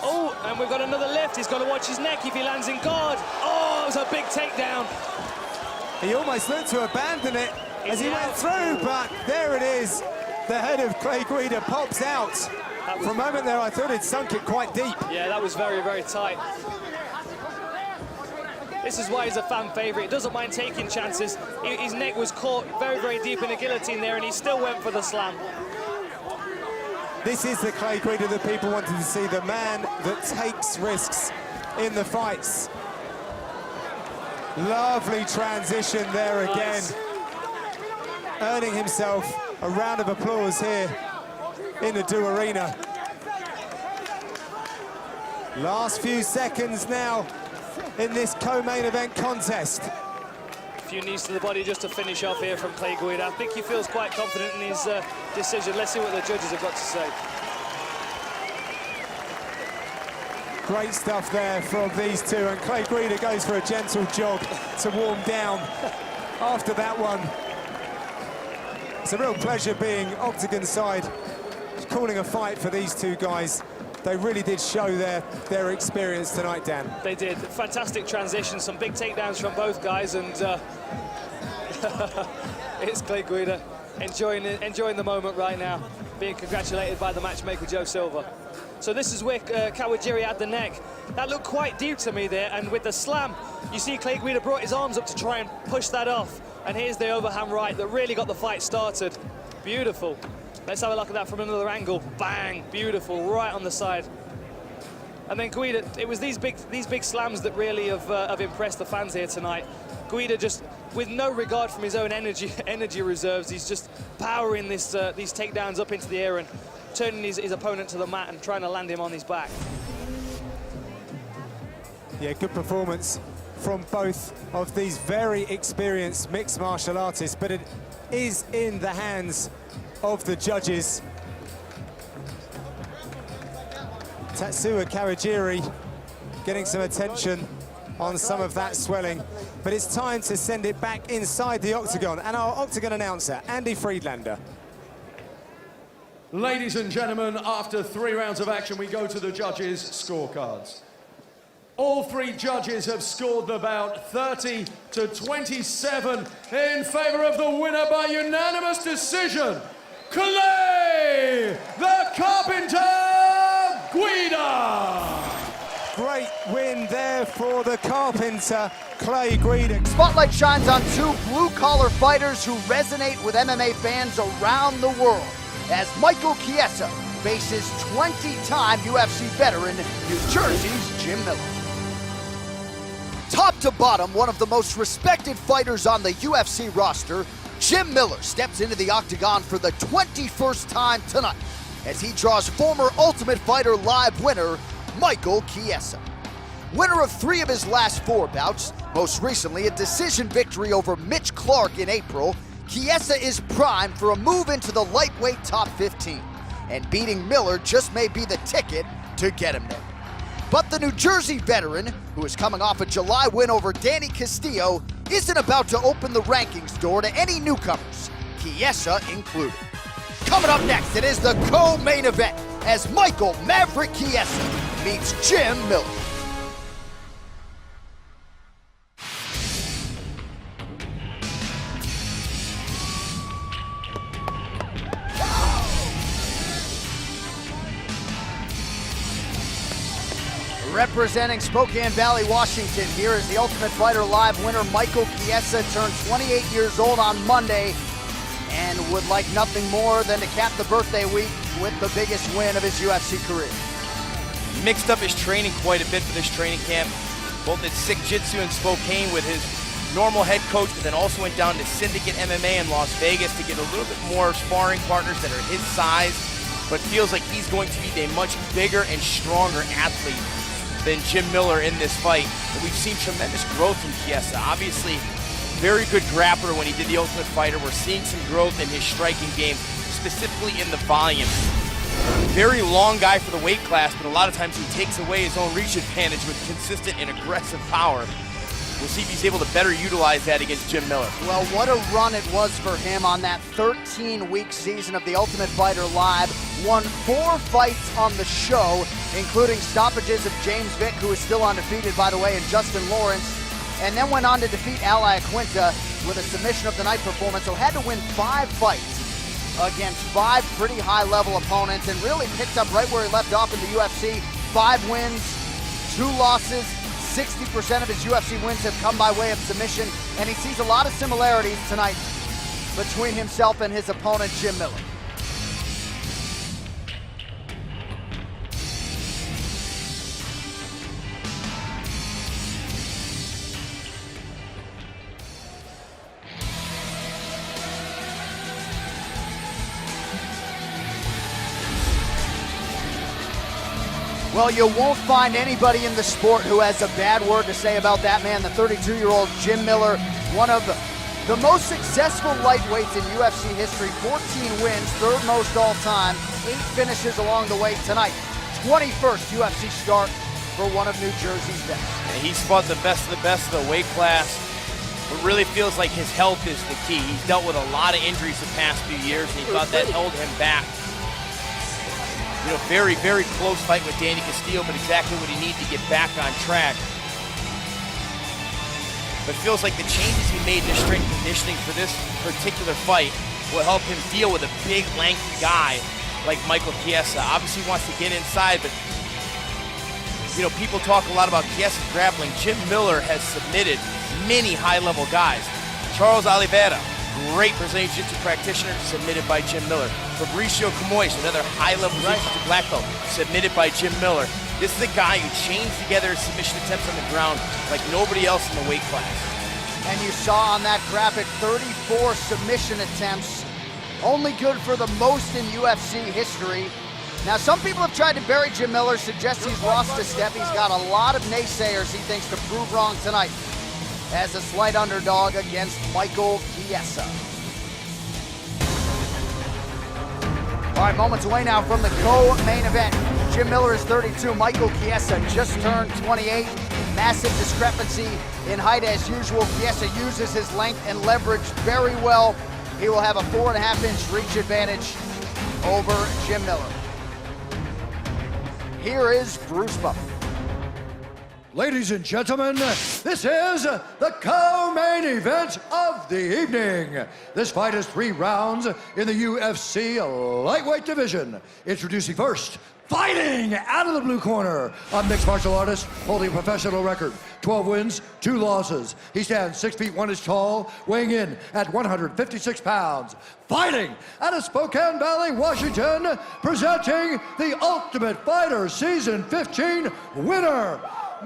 oh, and we've got another lift. He's got to watch his neck if he lands in guard. Oh, it was a big takedown. He almost looked to abandon it as he went through, but there it is. The head of Clay Guida pops out. For a moment there, I thought he'd sunk it quite deep. Yeah, that was very, very tight. This is why he's a fan favourite. He doesn't mind taking chances. His neck was caught very, very deep in a guillotine there, and he still went for the slam. This is the Clay Guida that people wanted to see, the man that takes risks in the fights. Lovely transition there again. Nice. Earning himself a round of applause here in the Do Arena. Last few seconds now in this co-main event contest. A few knees to the body just to finish off here from Clay Guida. I think he feels quite confident in his decision. Let's see what the judges have got to say. Great stuff there from these two, and Clay Guida goes for a gentle jog to warm down after that one. It's a real pleasure being octagon side, calling a fight for these two guys. They really did show their experience tonight, Dan. They did. Fantastic transition, some big takedowns from both guys, and it's Clay Guida enjoying the moment right now, being congratulated by the matchmaker, Joe Silva. So this is where Kawajiri had the neck. That looked quite deep to me there, and with the slam, you see Clay Guida brought his arms up to try and push that off. And here's the overhand right that really got the fight started. Beautiful. Let's have a look at that from another angle. Bang, beautiful, right on the side. And then Guida, it was these big slams that really have impressed the fans here tonight. Guida just, with no regard from his own energy reserves, he's just powering these takedowns up into the air and turning his opponent to the mat and trying to land him on his back. Yeah, good performance from both of these very experienced mixed martial artists, but it is in the hands of the judges. Tatsuya Kawajiri getting some attention on some of that swelling, but it's time to send it back inside the octagon. And our octagon announcer, Andy Friedlander. Ladies and gentlemen, after 3 rounds of action, we go to the judges' scorecards. All 3 judges have scored the bout 30 to 27 in favor of the winner by unanimous decision, Clay the Carpenter Guida. Great win there for the Carpenter, Clay Guida. Spotlight shines on 2 blue-collar fighters who resonate with MMA fans around the world, as Michael Chiesa faces 20-time UFC veteran New Jersey's Jim Miller. Top to bottom, one of the most respected fighters on the UFC roster, Jim Miller steps into the octagon for the 21st time tonight as he draws former Ultimate Fighter Live winner Michael Chiesa. Winner of 3 of his last 4 bouts, most recently a decision victory over Mitch Clark in April, Chiesa is primed for a move into the lightweight top 15, and beating Miller just may be the ticket to get him there. But the New Jersey veteran, who is coming off a July win over Danny Castillo, isn't about to open the rankings door to any newcomers, Chiesa included. Coming up next, it is the co-main event as Michael Maverick Chiesa meets Jim Miller. Representing Spokane Valley, Washington, here is the Ultimate Fighter Live winner, Michael Chiesa, turned 28 years old on Monday and would like nothing more than to cap the birthday week with the biggest win of his UFC career. Mixed up his training quite a bit for this training camp. Both did Sick Jitsu in Spokane with his normal head coach, but then also went down to Syndicate MMA in Las Vegas to get a little bit more sparring partners that are his size, but feels like he's going to be a much bigger and stronger athlete than Jim Miller in this fight. And we've seen tremendous growth from Chiesa. Obviously, very good grappler when he did the Ultimate Fighter. We're seeing some growth in his striking game, specifically in the volume. Very long guy for the weight class, but a lot of times he takes away his own reach advantage with consistent and aggressive power. We'll see if he's able to better utilize that against Jim Miller. Well, what a run it was for him on that 13-week season of the Ultimate Fighter Live. Won 4 fights on the show, including stoppages of James Vick, who is still undefeated, by the way, and Justin Lawrence, and then went on to defeat Al Iaquinta with a submission of the night performance, so had to win 5 fights against 5 pretty high-level opponents and really picked up right where he left off in the UFC. 5 wins, 2 losses, 60% of his UFC wins have come by way of submission, and he sees a lot of similarities tonight between himself and his opponent, Jim Miller. Well, you won't find anybody in the sport who has a bad word to say about that man, the 32-year-old Jim Miller, one of the most successful lightweights in UFC history, 14 wins, 3rd most all time, 8 finishes along the way tonight. 21st UFC start for one of New Jersey's best. And he's fought the best of the weight class. It really feels like his health is the key. He's dealt with a lot of injuries the past few years, and he thought that held him back. You know, very, very close fight with Danny Castillo, but exactly what he needed to get back on track. But it feels like the changes he made in his strength conditioning for this particular fight will help him deal with a big, lanky guy like Michael Chiesa. Obviously wants to get inside, but you know, people talk a lot about Chiesa's grappling. Jim Miller has submitted many high-level guys. Charles Oliveira, great Brazilian Jiu-Jitsu practitioner, submitted by Jim Miller. Fabricio Camões, another high-level Jiu-Jitsu black belt, submitted by Jim Miller. This is a guy who chains together submission attempts on the ground like nobody else in the weight class. And you saw on that graphic 34 submission attempts, only good for the most in UFC history. Now, some people have tried to bury Jim Miller, suggest he's lost a step. He's got a lot of naysayers he thinks to prove wrong tonight as a slight underdog against Michael Chiesa. All right, moments away now from the co-main event. Jim Miller is 32, Michael Chiesa just turned 28. Massive discrepancy in height as usual. Chiesa uses his length and leverage very well. He will have a 4.5-inch reach advantage over Jim Miller. Here is Bruce Buffer. Ladies and gentlemen, this is the co-main event of the evening. This fight is 3 rounds in the UFC lightweight division. Introducing first, fighting out of the blue corner, a mixed martial artist holding a professional record, 12 wins, 2 losses. He stands 6 feet 1 inch tall, weighing in at 156 pounds. Fighting out of Spokane Valley, Washington, presenting the Ultimate Fighter Season 15 winner,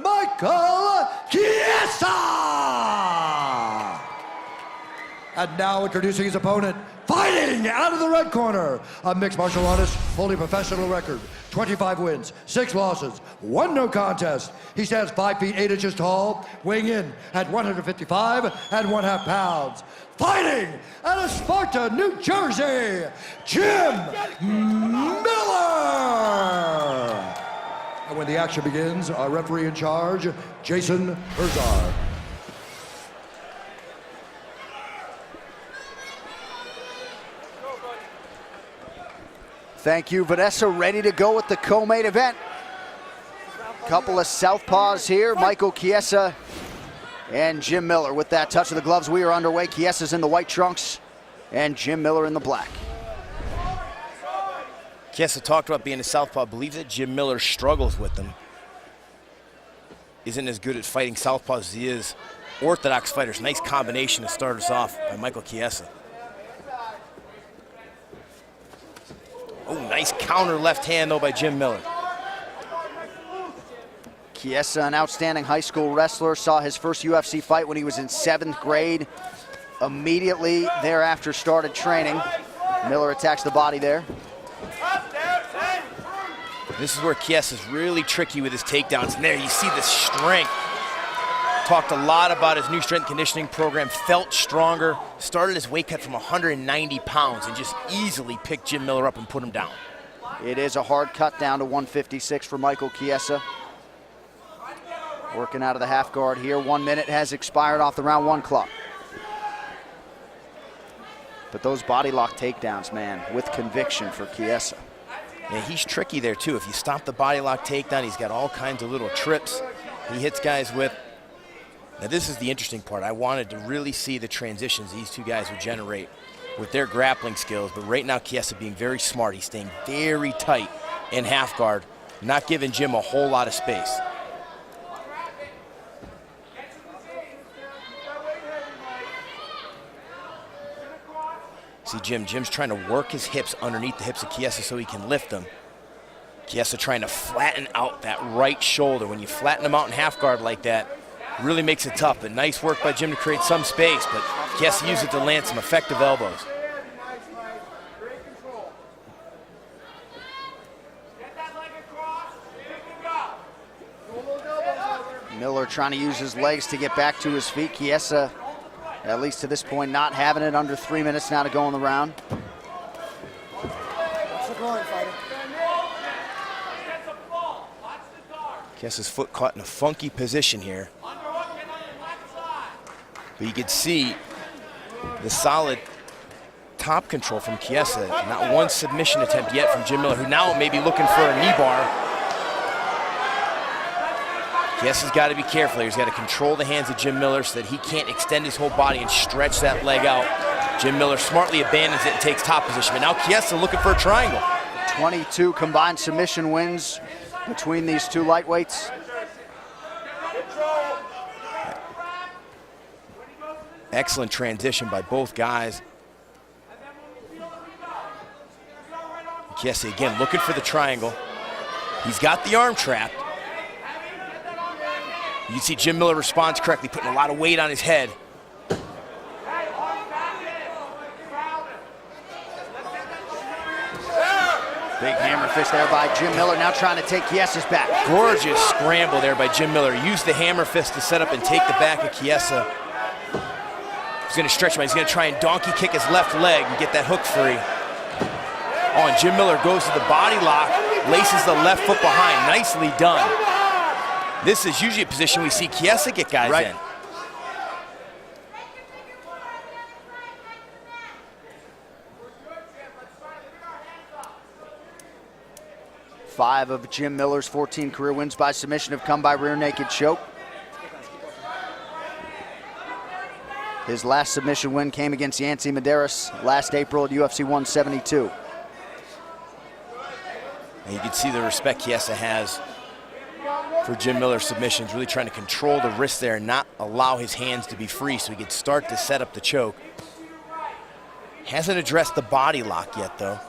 Michael Chiesa! And now introducing his opponent, fighting out of the red corner, a mixed martial artist holding a professional record, 25 wins, 6 losses, 1 no contest. He stands 5 feet 8 inches tall, weighing in at 155.5 pounds. Fighting out of Sparta, New Jersey, Jim Miller! And when the action begins, our referee in charge, Jason Herzog. Thank you, Vanessa. Ready to go with the co-main event. Couple of southpaws here, Michael Chiesa and Jim Miller. With that touch of the gloves, we are underway. Chiesa's in the white trunks and Jim Miller in the black. Chiesa talked about being a southpaw, believes that Jim Miller struggles with them. Isn't as good at fighting southpaws as he is orthodox fighters. Nice combination to start us off by Michael Chiesa. Oh, nice counter left hand though by Jim Miller. Chiesa, an outstanding high school wrestler, saw his first UFC fight when he was in 7th grade. Immediately thereafter started training. Miller attacks the body there. This is where Chiesa's really tricky with his takedowns. And there you see the strength. Talked a lot about his new strength conditioning program, felt stronger, started his weight cut from 190 pounds and just easily picked Jim Miller up and put him down. It is a hard cut down to 156 for Michael Chiesa. Working out of the half guard here. 1 minute has expired off the round 1 clock. But those body lock takedowns, man, with conviction for Chiesa. Yeah, he's tricky there too. If you stop the body lock takedown, he's got all kinds of little trips he hits guys with. Now this is the interesting part. I wanted to really see the transitions these two guys would generate with their grappling skills, but right now Chiesa being very smart. He's staying very tight in half guard, not giving Jim a whole lot of space. See Jim's trying to work his hips underneath the hips of Chiesa so he can lift them. Chiesa trying to flatten out that right shoulder. When you flatten him out in half guard like that, really makes it tough. But nice work by Jim to create some space, but Chiesa used it to land some effective elbows. Miller trying to use his legs to get back to his feet. Chiesa, at least to this point, not having it. Under 3 minutes now to go in the round. Chiesa's foot caught in a funky position here. But you can see the solid top control from Chiesa. Not one submission attempt yet from Jim Miller, who now may be looking for a knee bar. Chiesa's got to be careful here. He's got to control the hands of Jim Miller so that he can't extend his whole body and stretch that leg out. Jim Miller smartly abandons it and takes top position. But now Chiesa looking for a triangle. 22 combined submission wins between these two lightweights. Excellent transition by both guys. Chiesa again looking for the triangle. He's got the arm trapped. You can see Jim Miller responds correctly, putting a lot of weight on his head. Big hammer fist there by Jim Miller, now trying to take Chiesa's back. Gorgeous scramble there by Jim Miller. Used the hammer fist to set up and take the back of Chiesa. He's gonna stretch him out. He's gonna try and donkey kick his left leg and get that hook free. Oh, and Jim Miller goes to the body lock, laces the left foot behind. Nicely done. This is usually a position we see Chiesa get guys in. 5 of Jim Miller's 14 career wins by submission have come by rear naked choke. His last submission win came against Yancy Medeiros last April at UFC 172. And you can see the respect Chiesa has for Jim Miller's submissions, really trying to control the wrist there and not allow his hands to be free so he could start to set up the choke. Hasn't addressed the body lock yet, though.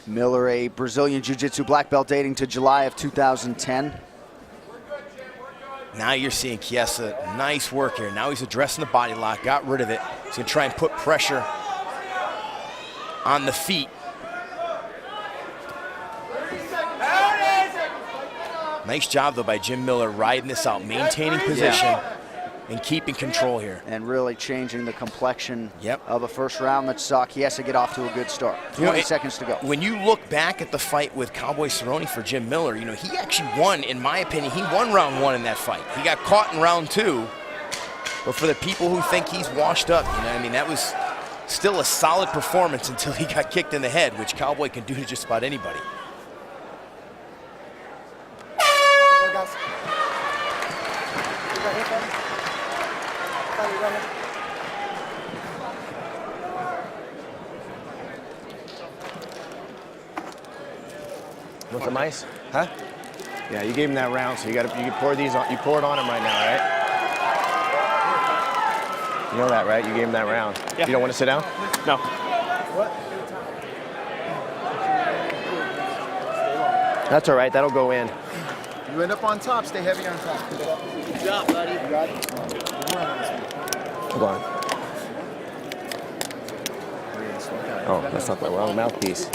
Miller, a Brazilian Jiu-Jitsu black belt dating to July of 2010. Now you're seeing Chiesa, nice work here. Now he's addressing the body lock, got rid of it. He's gonna try and put pressure on the feet. Nice job though by Jim Miller riding this out, maintaining position and keeping control here. And really changing the complexion of a first round that saw Chiesa get off to a good start. 20 seconds to go. When you look back at the fight with Cowboy Cerrone for Jim Miller, you know, he actually won, in my opinion, he won round 1 in that fight. He got caught in round 2. But for the people who think he's washed up, you know, I mean, that was still a solid performance until he got kicked in the head, which Cowboy can do to just about anybody. Want some ice? Huh? Yeah, you gave him that round, so you pour these on. You pour it on him right now, right? You know that, right? You gave him that round. Yeah. You don't want to sit down? No. What? That's all right. That'll go in. You end up on top. Stay heavy on top. Good job, buddy. You got it. Hold on. Oh, that's not the wrong mouthpiece.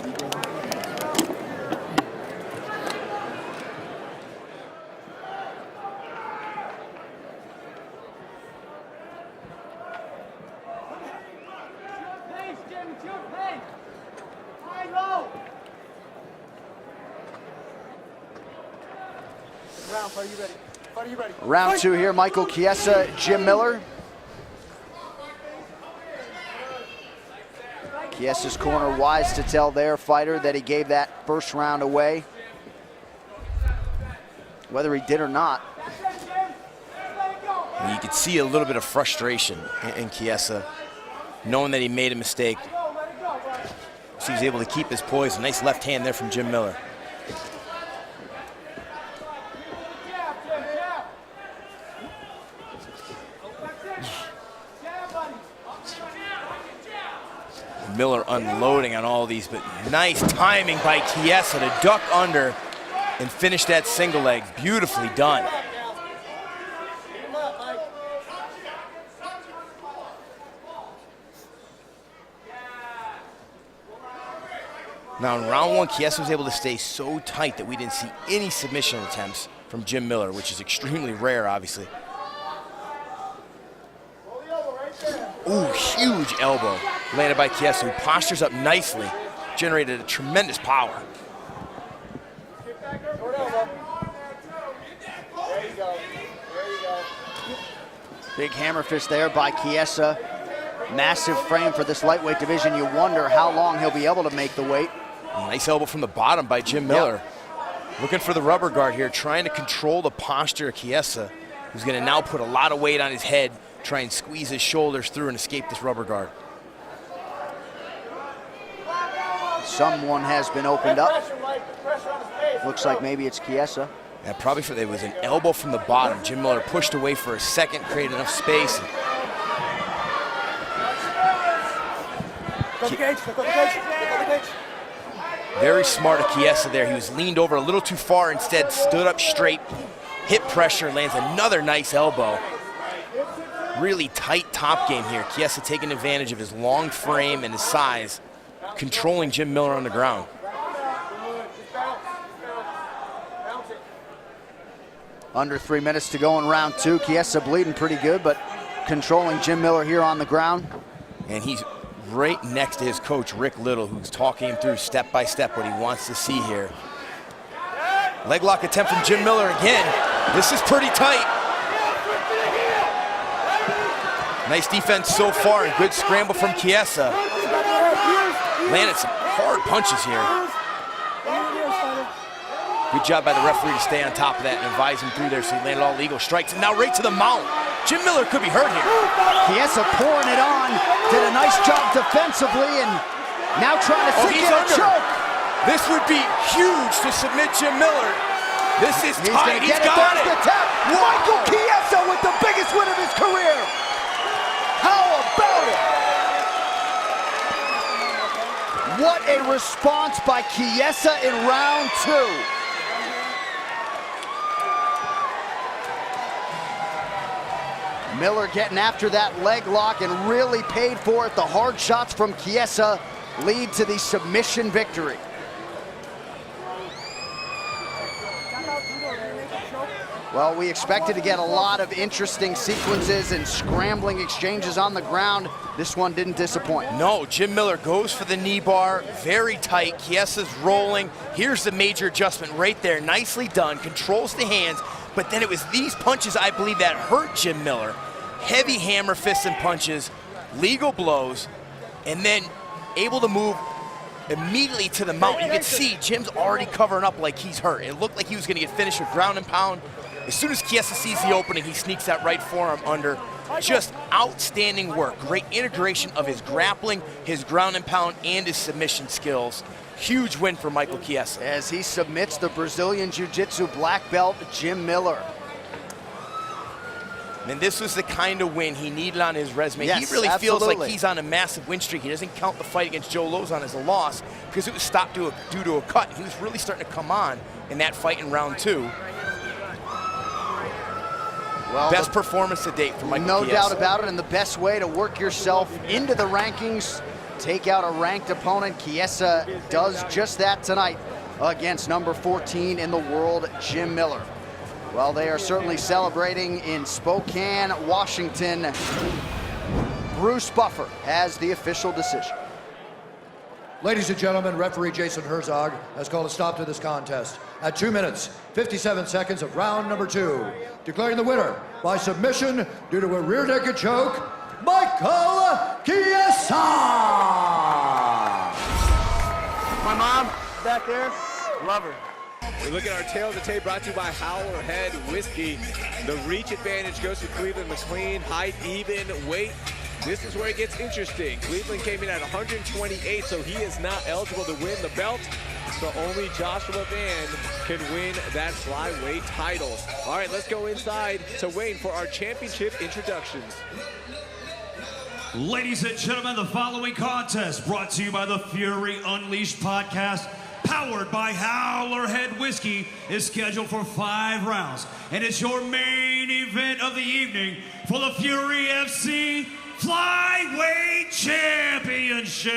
Round 2 here, Michael Chiesa, Jim Miller. Chiesa's corner wise to tell their fighter that he gave that first round away. Whether he did or not. And you could see a little bit of frustration in Chiesa, knowing that he made a mistake. So he's able to keep his poise. A nice left hand there from Jim Miller. Miller unloading on all these, but nice timing by Chiesa to duck under and finish that single leg. Beautifully done. Now in round 1, Chiesa was able to stay so tight that we didn't see any submission attempts from Jim Miller, which is extremely rare, obviously. Ooh, huge elbow landed by Chiesa, who postures up nicely, generated a tremendous power. Big hammer fist there by Chiesa. Massive frame for this lightweight division. You wonder how long he'll be able to make the weight. Nice elbow from the bottom by Jim Miller. Looking for the rubber guard here, trying to control the posture of Chiesa, who's going to now put a lot of weight on his head, try and squeeze his shoulders through and escape this rubber guard. Someone has been opened up. Looks like maybe it's Chiesa. Yeah, probably it was an elbow from the bottom. Jim Miller pushed away for a second, created enough space. Go to the cage, go to the cage, go to the cage. Very smart of Chiesa there. He was leaned over a little too far, instead stood up straight, hit pressure, lands another nice elbow. Really tight top game here. Chiesa taking advantage of his long frame and his size, controlling Jim Miller on the ground. Under 3 minutes to go in round 2. Chiesa bleeding pretty good, but controlling Jim Miller here on the ground. And he's right next to his coach, Rick Little, who's talking him through step by step what he wants to see here. Leg lock attempt from Jim Miller again. This is pretty tight. Nice defense so far, and good scramble from Chiesa. Landed some hard punches here. Good job by the referee to stay on top of that and advise him through there so he landed all legal strikes. And now right to the mount. Jim Miller could be hurt here. Chiesa pouring it on, did a nice job defensively, and now trying to sink in a choke. This would be huge to submit Jim Miller. This is tight, he's got it. Michael Chiesa with the biggest win of his career. How about it? What a response by Chiesa in round 2. Miller getting after that leg lock and really paid for it. The hard shots from Chiesa lead to the submission victory. Well, we expected to get a lot of interesting sequences and scrambling exchanges on the ground. This one didn't disappoint. No, Jim Miller goes for the knee bar, very tight. Chiesa's rolling. Here's the major adjustment right there. Nicely done, controls the hands, but then it was these punches, I believe, that hurt Jim Miller. Heavy hammer fists and punches, legal blows, and then able to move immediately to the mount. You can see Jim's already covering up like he's hurt. It looked like he was gonna get finished with ground and pound. As soon as Chiesa sees the opening, he sneaks that right forearm under. Just outstanding work. Great integration of his grappling, his ground and pound, and his submission skills. Huge win for Michael Chiesa. As he submits the Brazilian Jiu-Jitsu black belt, Jim Miller. And this was the kind of win he needed on his resume. Yes, he really absolutely. feels like he's on a massive win streak. He doesn't count the fight against Joe Lozon as a loss because it was stopped due to a cut. He was really starting to come on in that fight in round 2. Well, best performance to date for Michael No Chiesa. doubt about it, and the best way to work yourself into the rankings, take out a ranked opponent. Chiesa does just that tonight against number 14 in the world, Jim Miller. Well, they are certainly celebrating in Spokane, Washington. Bruce Buffer has the official decision. Ladies and gentlemen, referee Jason Herzog has called a stop to this contest at 2 minutes, 57 seconds of round number 2. Declaring the winner by submission due to a rear naked choke, Michael Chiesa! My mom, back there, love her. We look at our tail of the tape brought to you by Howler Head Whiskey. The reach advantage goes to Cleveland McClean, height, even, weight. This is where it gets interesting. Cleveland came in at 128, so he is not eligible to win the belt. So only Joshua Van can win that flyweight title. All right, let's go inside to Wayne for our championship introductions. Ladies and gentlemen, the following contest brought to you by the Fury Unleashed podcast, powered by Howler Head Whiskey, is scheduled for 5 rounds. And it's your main event of the evening for the Fury FC Flyweight Championship.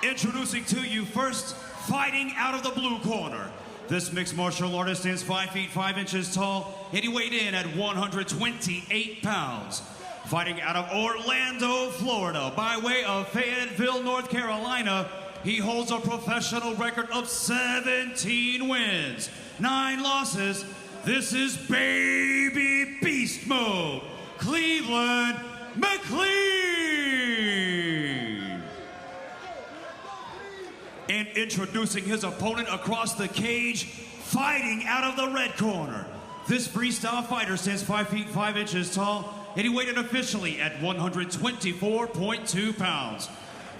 Introducing to you first, fighting out of the blue corner. This mixed martial artist stands 5 feet 5 inches tall, and he weighed in at 128 pounds. Fighting out of Orlando, Florida, by way of Fayetteville, North Carolina, he holds a professional record of 17 wins, 9 losses. This is Baby Beast Mode, Cleveland McClean. And introducing his opponent across the cage, fighting out of the red corner. This freestyle fighter stands 5 feet 5 inches tall, and he weighed in officially at 124.2 pounds.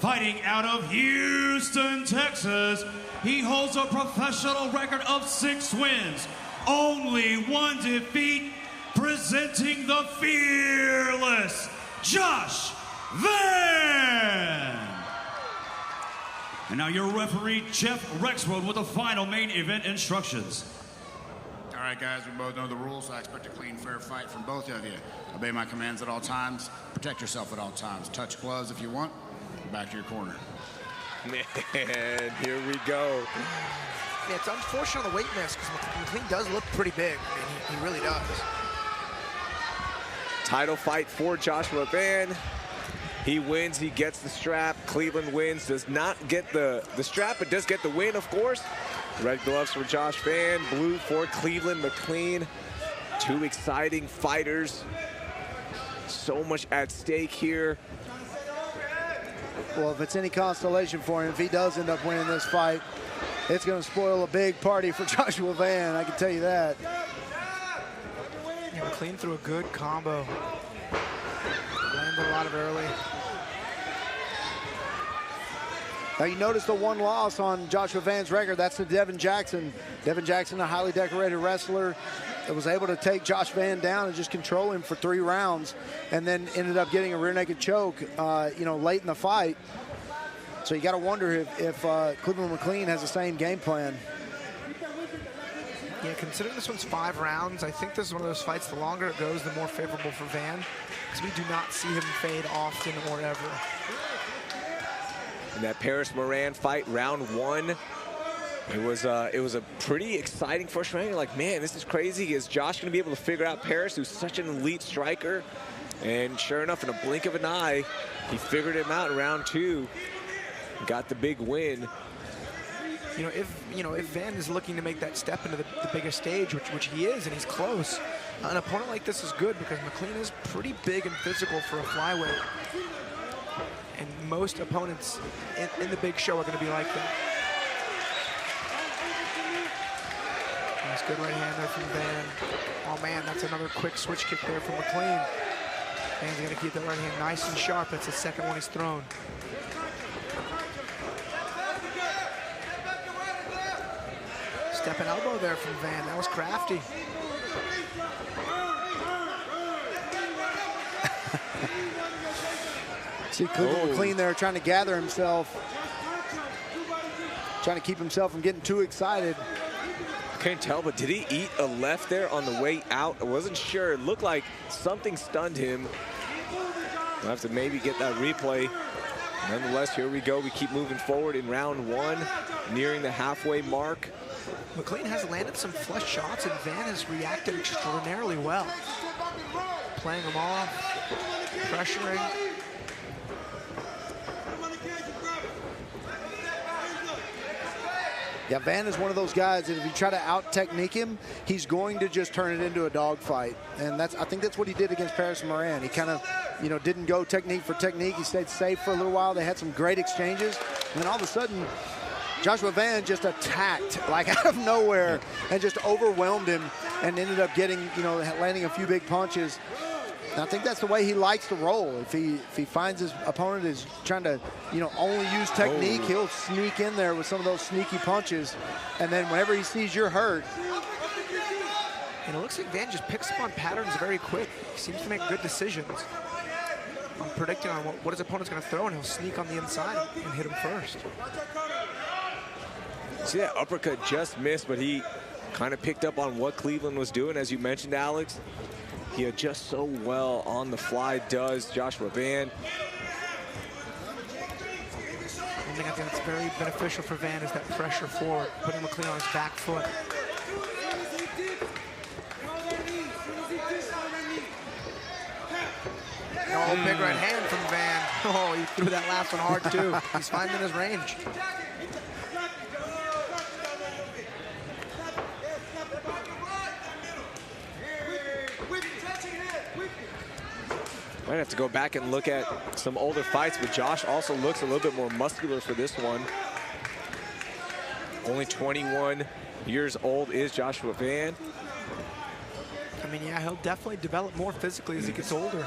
Fighting out of Houston, Texas, he holds a professional record of 6 wins, only 1 defeat, presenting the fearless Josh Van. And now your referee, Jeff Rexroad, with the final main event instructions. All right, guys, we both know the rules, so I expect a clean, fair fight from both of you. Obey my commands at all times. Protect yourself at all times. Touch gloves if you want. Back to your corner. Man, here we go. Yeah, it's unfortunate on the weight miss because McClean does look pretty big. I mean, he really does. Title fight for Joshua Van. He wins, he gets the strap. Cleveland wins, does not get the strap, but does get the win, of course. Red gloves for Josh Van, blue for Cleveland McClean. Two exciting fighters. So much at stake here. Well, if it's any consolation for him, if he does end up winning this fight, it's going to spoil a big party for Joshua Van, I can tell you that. Yeah, McClean threw a good combo. Landed a lot of early. Now you notice the one loss on Joshua Van's record, that's to Devin Jackson. Devin Jackson, a highly decorated wrestler, that was able to take Josh Van down and just control him for 3 rounds, and then ended up getting a rear naked choke, you know, late in the fight. So you got to wonder if Cleveland McClean has the same game plan. Yeah, considering this one's 5 rounds, I think this is one of those fights, the longer it goes, the more favorable for Van, because we do not see him fade often or ever. In that Paris Moran fight, round 1, it was a pretty exciting first round. You're like, man, this is crazy. Is Josh going to be able to figure out Paris, who's such an elite striker? And sure enough, in a blink of an eye, he figured him out in round 2. Got the big win. If Van is looking to make that step into the biggest stage, which he is, and he's close, an opponent like this is good because McClean is pretty big and physical for a flyweight. And most opponents in the big show are going to be like that. Nice good right hand there from Van. Oh man, that's another quick switch kick there from McClean. Van's going to keep that right hand nice and sharp. That's the second one he's thrown. Stepping elbow there from Van. That was crafty. See Cleveland McClean there trying to gather himself, trying to keep himself from getting too excited. I can't tell, but did he eat a left there on the way out? I wasn't sure. It looked like something stunned him. We'll have to maybe get that replay. Nonetheless, here we go. We keep moving forward in round 1, nearing the halfway mark. McClean has landed some flush shots, and Van has reacted extraordinarily well. Playing them off, pressuring. Yeah, Van is one of those guys that if you try to out-technique him, he's going to just turn it into a dogfight. And I think that's what he did against Paris Moran. He kind of, didn't go technique for technique. He stayed safe for a little while. They had some great exchanges. And then all of a sudden, Joshua Van just attacked like out of nowhere and just overwhelmed him and ended up getting, landing a few big punches. And I think that's the way he likes to roll. If he finds his opponent is trying to, only use technique, he'll sneak in there with some of those sneaky punches. And then whenever he sees you're hurt. And it looks like Van just picks up on patterns very quick. He seems to make good decisions. I'm predicting on what his opponent's going to throw, and he'll sneak on the inside and hit him first. See that uppercut just missed, but he kind of picked up on what Cleveland was doing, as you mentioned, Alex. He adjusts so well on the fly, does Joshua Van. One thing I think that's very beneficial for Van is that pressure forward, putting McClean on his back foot. Oh, big right hand from Van. Oh, he threw that last one hard too. He's finding his range. Might have to go back and look at some older fights, but Josh also looks a little bit more muscular for this one. Only 21 years old is Joshua Van. I mean, yeah, he'll definitely develop more physically as he gets older.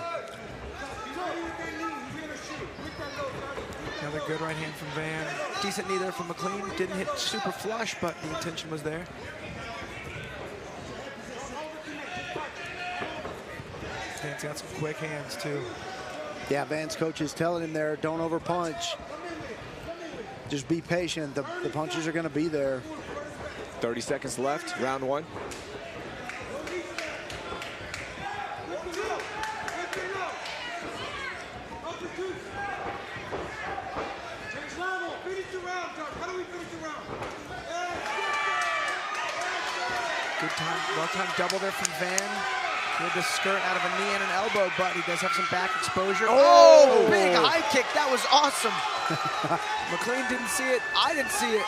Another good right hand from Van. Decent knee there from McClean. Didn't hit super flush, but the intention was there. Van's got some quick hands, too. Yeah, Van's coach is telling him there, don't overpunch. just be patient. The punches are going to be there. 30 seconds left, round one. Good time, well-timed double there from Van. He had the skirt out of a knee and an elbow, but he does have some back exposure. Oh, big high kick. That was awesome. McClean didn't see it. I didn't see it.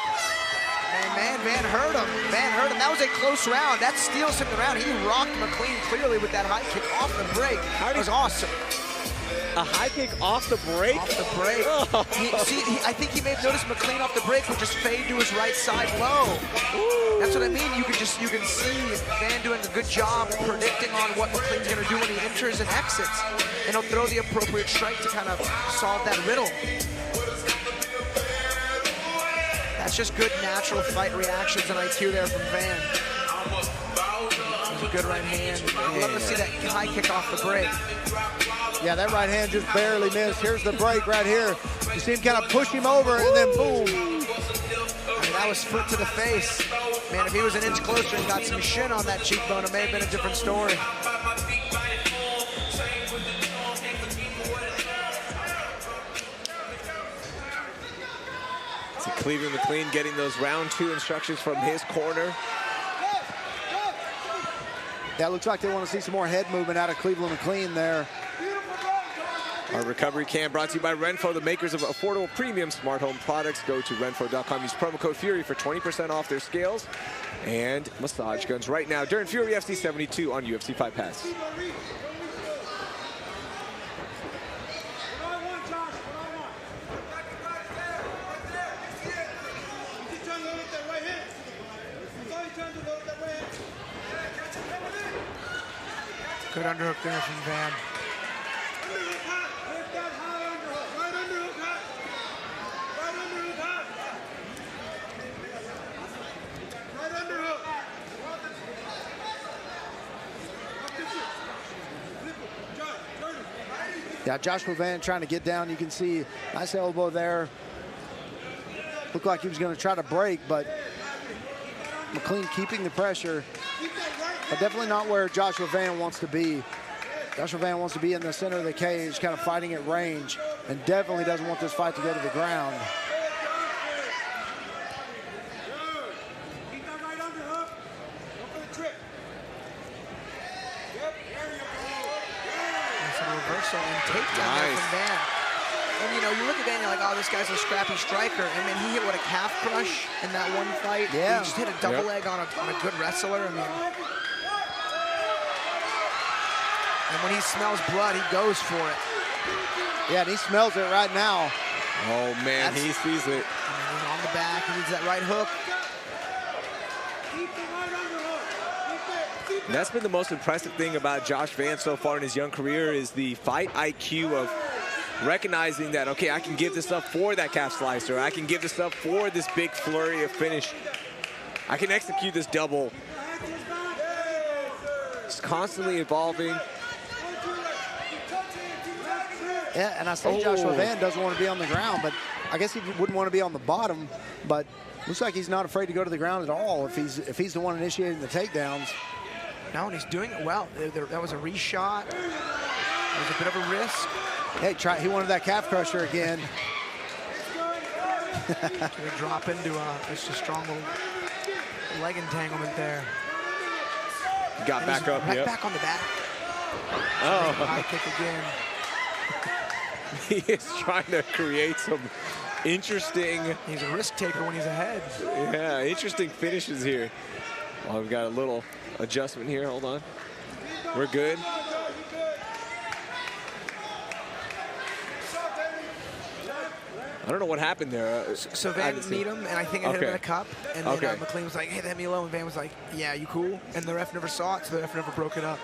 And man, Van hurt him. Van hurt him. That was a close round. That steals him the round. He rocked McClean clearly with that high kick off the break. That was awesome. A high kick off the break? Off the break. I think he may have noticed McClean off the break would just fade to his right side low. Ooh. That's what I mean. You can see Van doing a good job predicting on what McClean's going to do when he enters and exits. And he'll throw the appropriate strike to kind of solve that riddle. That's just good natural fight reactions and IQ there from Van. There's a good right hand. I'd love to see that high kick off the break. Yeah, that right hand just barely missed. Here's the break right here. You see him kind of push him over, and then boom. I mean, that was foot to the face. Man, if he was an inch closer and got some shin on that cheekbone, it may have been a different story. See Cleveland McClean getting those round two instructions from his corner. Yeah, looks like they want to see some more head movement out of Cleveland McClean there. Our recovery cam brought to you by Renfro, the makers of affordable premium smart home products. Go to renfro.com, use promo code FURY for 20% off their scales and massage guns right now during Fury FC 72 on UFC Fight Pass. Good underhook there from Van. Yeah, Joshua Van trying to get down. You can see nice elbow there. Looked like he was going to try to break, but McClean keeping the pressure. But definitely not where Joshua Van wants to be. Joshua Van wants to be in the center of the cage, kind of fighting at range, and definitely doesn't want this fight to go to the ground. Reversal and takedown there from Van. And you know, you look at Van, you're like, oh, this guy's a scrappy striker. And then he hit what, a calf crush in that one fight. Yeah. He just hit a double leg on a good wrestler. I mean, and when he smells blood, he goes for it. Yeah, and he smells it right now. Oh man, he sees it. And he's on the back. He needs that right hook. And that's been the most impressive thing about Josh Van so far in his young career is the fight IQ of recognizing that, okay, I can give this up for that calf slicer. I can give this up for this big flurry of finish. I can execute this double. It's constantly evolving. Yeah, and I say Joshua Van doesn't want to be on the ground, but I guess he wouldn't want to be on the bottom, but looks like he's not afraid to go to the ground at all if he's the one initiating the takedowns. No, and he's doing it well. That was a reshot. It was a bit of a risk. Hey, he wanted that calf crusher again. Can we drop into just a strong little leg entanglement there? Got back up, right back on the back. Oh. High kick again. He is trying to create some interesting... He's a risk taker when he's ahead. Yeah, interesting finishes here. Well, we've got a little adjustment here. Hold on. We're good. I don't know what happened there. So Van beat him, and I think I hit him in a cup. And then McClean was like, hey, let me alone. And Van was like, yeah, you cool? And the ref never saw it, so the ref never broke it up.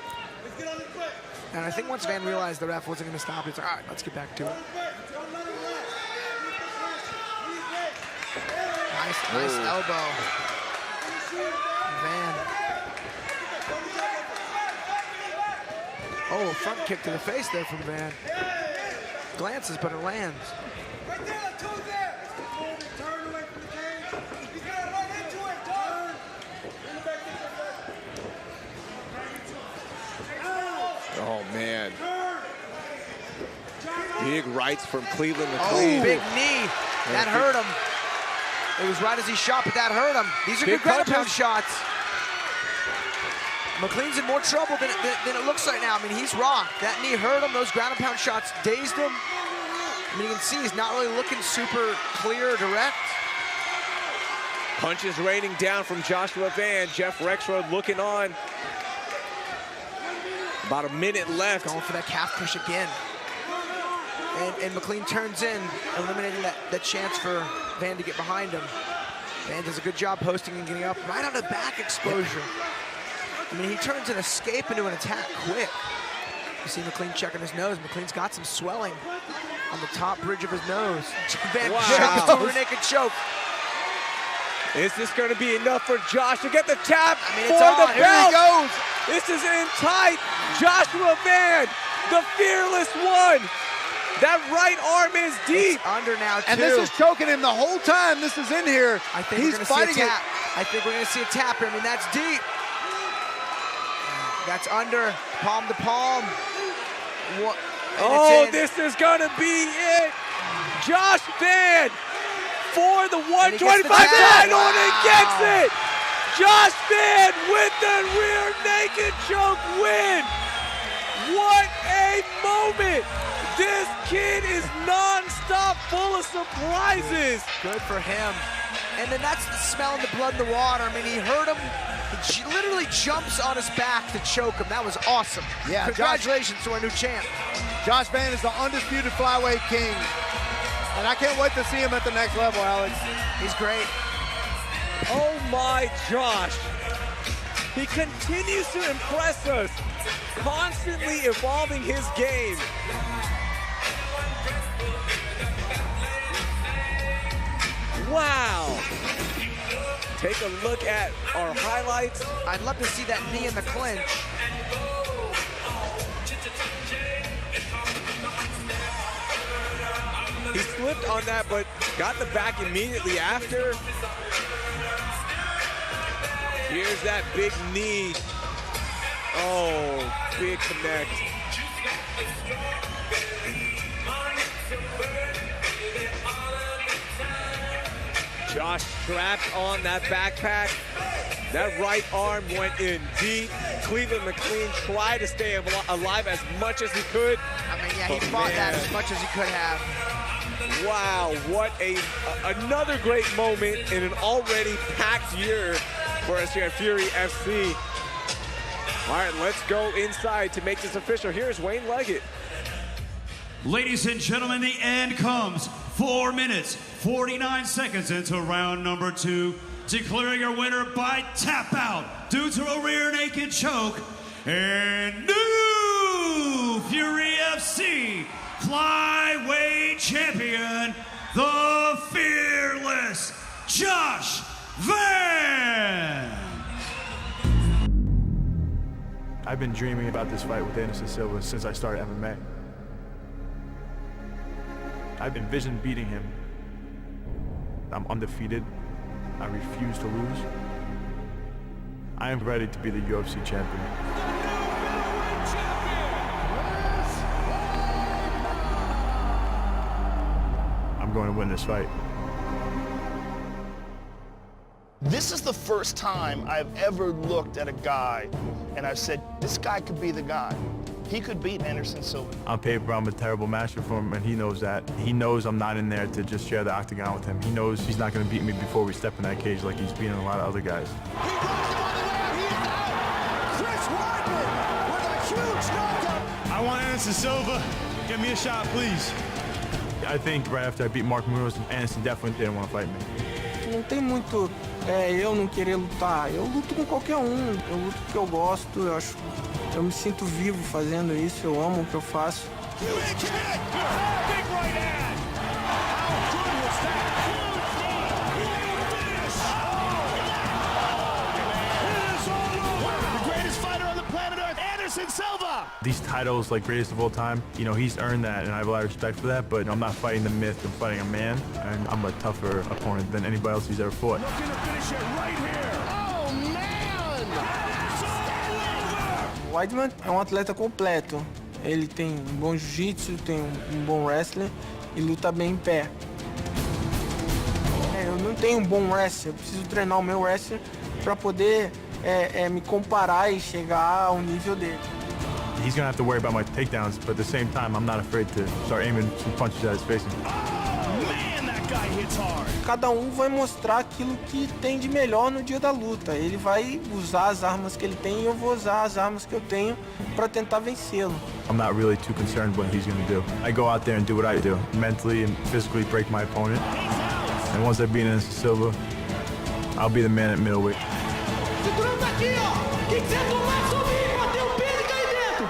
And I think once Van realized the ref wasn't going to stop, he's like, all right, let's get back to it. Nice elbow. Van. Oh, front kick to the face there from Van. Glances, but it lands. Man. Big rights from Cleveland McClean. Oh, big knee. That hurt him. It was right as he shot, but that hurt him. These are good ground pound shots. McClean's in more trouble than it looks like now. I mean, he's rocked. That knee hurt him. Those ground and pound shots dazed him. I mean, you can see he's not really looking super clear or direct. Punches raining down from Joshua Van. Jeff Rexroad looking on. About a minute left. Going for that calf push again. And McClean turns in, eliminating that chance for Van to get behind him. Van does a good job posting and getting up right on the back exposure. I mean, he turns an escape into an attack quick. You see McClean checking his nose. McClean's got some swelling on the top bridge of his nose. Van jumps to a rear naked choke. Is this going to be enough for Josh to get the tap it's for on. the Here belt? he goes. This is in tight. Joshua Van, the fearless one. That right arm is deep. It's under now, too. And this is choking him the whole time this is in here. I think he's we're fighting see a tap. it. I think we're going to see a tap here. I mean, that's deep. That's under, palm to palm. Oh, this is going to be it. Josh Van for the 125 title, and he gets it. Josh Van with the rear naked choke win. What a moment. This kid is non-stop full of surprises. Good for him. And then that's the smell of the blood in the water. I mean, he hurt him. He literally jumps on his back to choke him. That was awesome. Yeah, congratulations to our new champ. Josh Van is the undisputed flyweight king. And I can't wait to see him at the next level, Alex. He's great. Oh my Josh. He continues to impress us, constantly evolving his game. Wow. Take a look at our highlights. I'd love to see that knee in the clinch. He slipped on that, but got the back immediately after. Here's that big knee. Oh, big connect. Josh strapped on that backpack. That right arm went in deep. Cleveland McClean tried to stay alive as much as he could. I mean, yeah, he fought that as much as he could have. Wow, what another great moment in an already packed year for us here at Fury FC. All right, let's go inside to make this official. Here's Wayne Leggett. Ladies and gentlemen, the end comes. 4 minutes, 49 seconds into round number 2. Declaring your winner by tap out due to a rear naked choke. And new Fury FC flyweight champion, the fearless Josh Van. I've been dreaming about this fight with Anderson Silva since I started MMA. I've envisioned beating him. I'm undefeated. I refuse to lose. I am ready to be the UFC champion. I'm going to win this fight. This is the first time I've ever looked at a guy and I've said, this guy could be the guy. He could beat Anderson Silva. On paper, I'm a terrible matcher for him, and he knows that. He knows I'm not in there to just share the octagon with him. He knows he's not going to beat me before we step in that cage like he's beating a lot of other guys. I want Anderson Silva. Give me a shot, please. I think right after I beat Mark Munoz, Anderson definitely didn't want to fight me. Não tem muito eu não querer lutar. Eu luto com qualquer um. Eu luto porque eu gosto. Eu me sinto vivo fazendo isso. Eu amo o que eu faço. These titles, like greatest of all time, you know, he's earned that, and I have a lot of respect for that, but I'm not fighting the myth, I'm fighting a man, and I'm a tougher opponent than anybody else he's ever fought. Weidman é um atleta completo. Ele tem um bom jiu-jitsu, tem um bom wrestler e luta bem em pé. Eu não tenho um bom wrestler, eu preciso treinar o meu wrestler para poder me comparar e chegar ao nível dele. He's gonna have to worry about my takedowns, but at the same time, I'm not afraid to start aiming some punches at his face. Man, that guy hits hard. Cada vai mostrar aquilo que tem de melhor no dia da luta. Ele vai usar as armas que ele tem e eu vou usar as armas que eu tenho para tentar vencê-lo. I'm not really too concerned what he's gonna do. I go out there and do what I do, mentally and physically break my opponent. And once I beat Anderson Silva, I'll be the man at middleweight. Segurando aqui, ó. Quem quiser tomar, subir, bater o peso e cair dentro.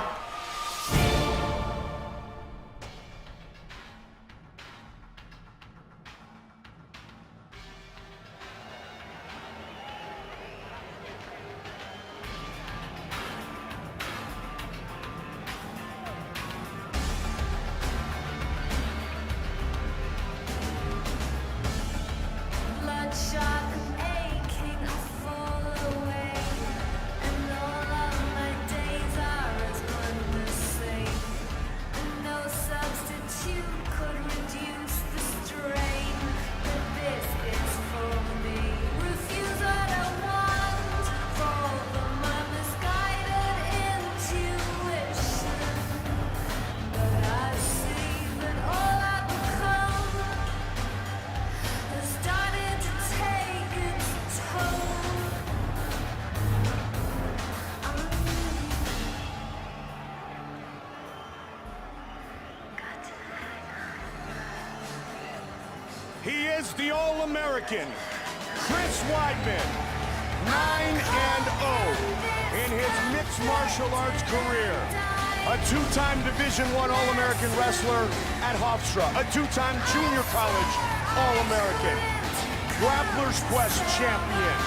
He is the All-American, Chris Weidman, 9-0 in his mixed martial arts career. A two-time Division I All-American wrestler at Hofstra, a two-time junior college All-American, Grappler's Quest champion,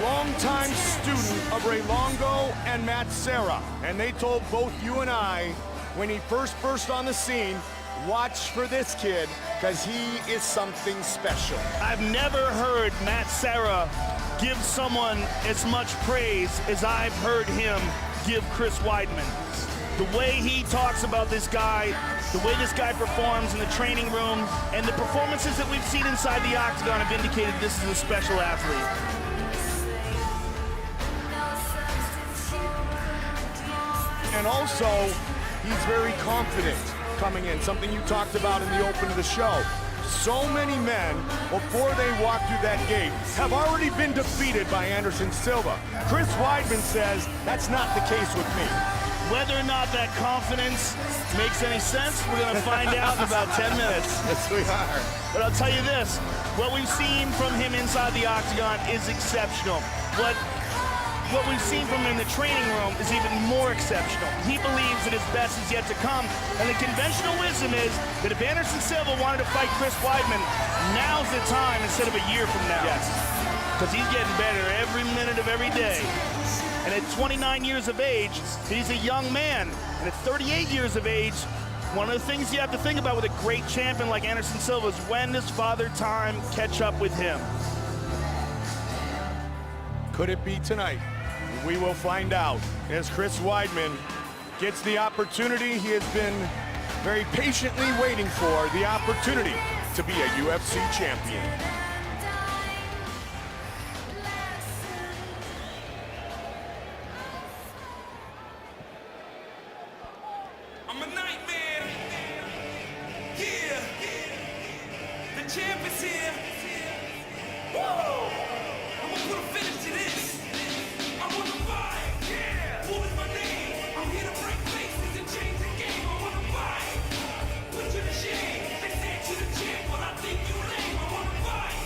longtime student of Ray Longo and Matt Serra. And they told both you and I, when he first burst on the scene, watch for this kid, because he is something special. I've never heard Matt Serra give someone as much praise as I've heard him give Chris Weidman. The way he talks about this guy, the way this guy performs in the training room, and the performances that we've seen inside the octagon have indicated this is a special athlete. And also, he's very confident coming in, something you talked about in the open of the show. So many men, before they walk through that gate, have already been defeated by Anderson Silva. Chris Weidman says, that's not the case with me. Whether or not that confidence makes any sense, we're going to find out in about 10 minutes. Yes, we are. But I'll tell you this, what we've seen from him inside the octagon is exceptional. What we've seen from him in the training room is even more exceptional. He believes that his best is yet to come, and the conventional wisdom is that if Anderson Silva wanted to fight Chris Weidman, now's the time instead of a year from now. Yes. Because he's getting better every minute of every day. And at 29 years of age, he's a young man. And at 38 years of age, one of the things you have to think about with a great champion like Anderson Silva is when does Father Time catch up with him? Could it be tonight? We will find out as Chris Weidman gets the opportunity he has been very patiently waiting for, the opportunity to be a UFC champion. I'm a nightmare. Yeah. The champ is here. Woo! I'm gonna put a finish to this. I wanna fight. Yeah. What is my name? I'm here to break faces and change the game. I wanna fight. Put you to shame. They say to the champ, but I think you lame. I wanna fight.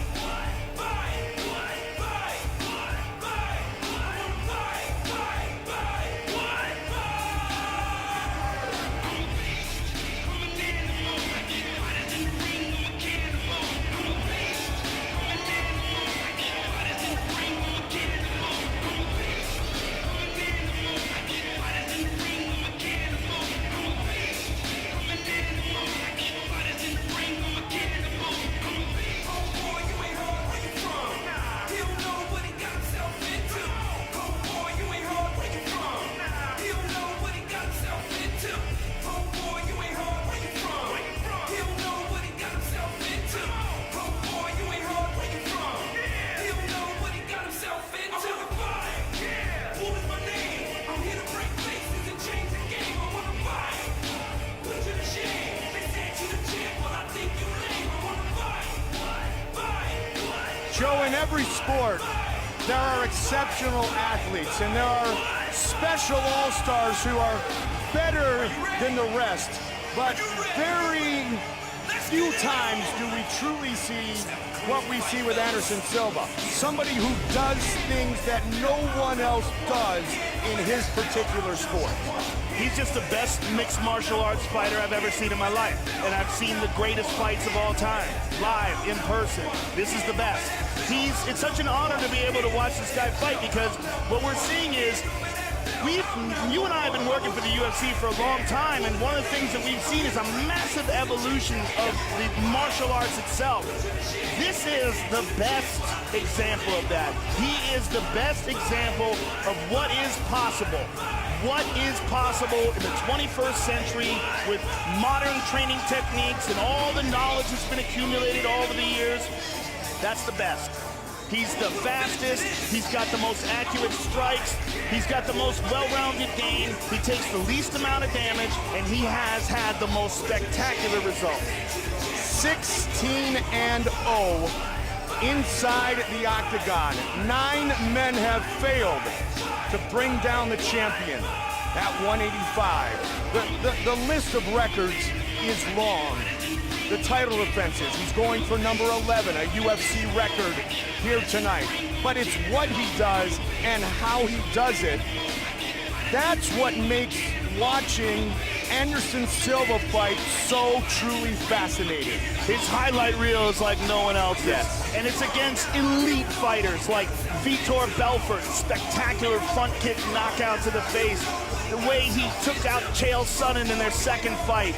Joe, in every sport, there are exceptional athletes, and there are special all-stars who are better than the rest. But very few times do we truly see what we see with Anderson Silva. Somebody who does things that no one else does in his particular sport. He's just the best mixed martial arts fighter I've ever seen in my life. And I've seen the greatest fights of all time, live, in person. This is the best. It's such an honor to be able to watch this guy fight, because what we're seeing is, you and I have been working for the UFC for a long time, and one of the things that we've seen is a massive evolution of the martial arts itself. This is the best example of that. He is the best example of what is possible. What is possible in the 21st century with modern training techniques and all the knowledge that's been accumulated over the years. That's the best. He's the fastest, he's got the most accurate strikes, he's got the most well-rounded game, he takes the least amount of damage, and he has had the most spectacular results. 16-0 inside the octagon. 9 men have failed to bring down the champion at 185. The list of records is long. The title defenses, he's going for number 11, a UFC record here tonight. But it's what he does and how he does it. That's what makes watching Anderson Silva fight so truly fascinating. His highlight reel is like no one else's. Yes. And it's against elite fighters like Vitor Belfort, spectacular front kick knockout to the face. The way he took out Chael Sonnen in their second fight.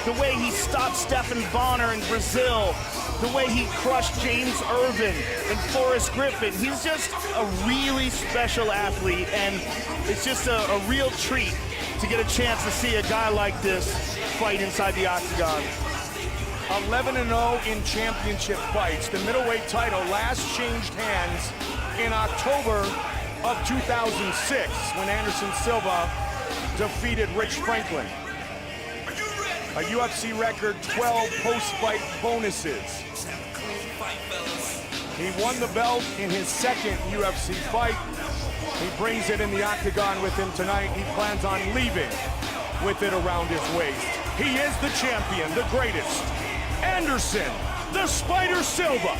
The way he stopped Stephan Bonner in Brazil. The way he crushed James Irvin and Forrest Griffin. He's just a really special athlete, and it's just a real treat to get a chance to see a guy like this fight inside the octagon. 11-0 in championship fights. The middleweight title last changed hands in October of 2006 when Anderson Silva defeated Rich Franklin. A UFC record 12 post-fight bonuses. He won the belt in his second UFC fight. He brings it in the octagon with him tonight. He plans on leaving with it around his waist. He is the champion, the greatest. Anderson, the Spider Silva.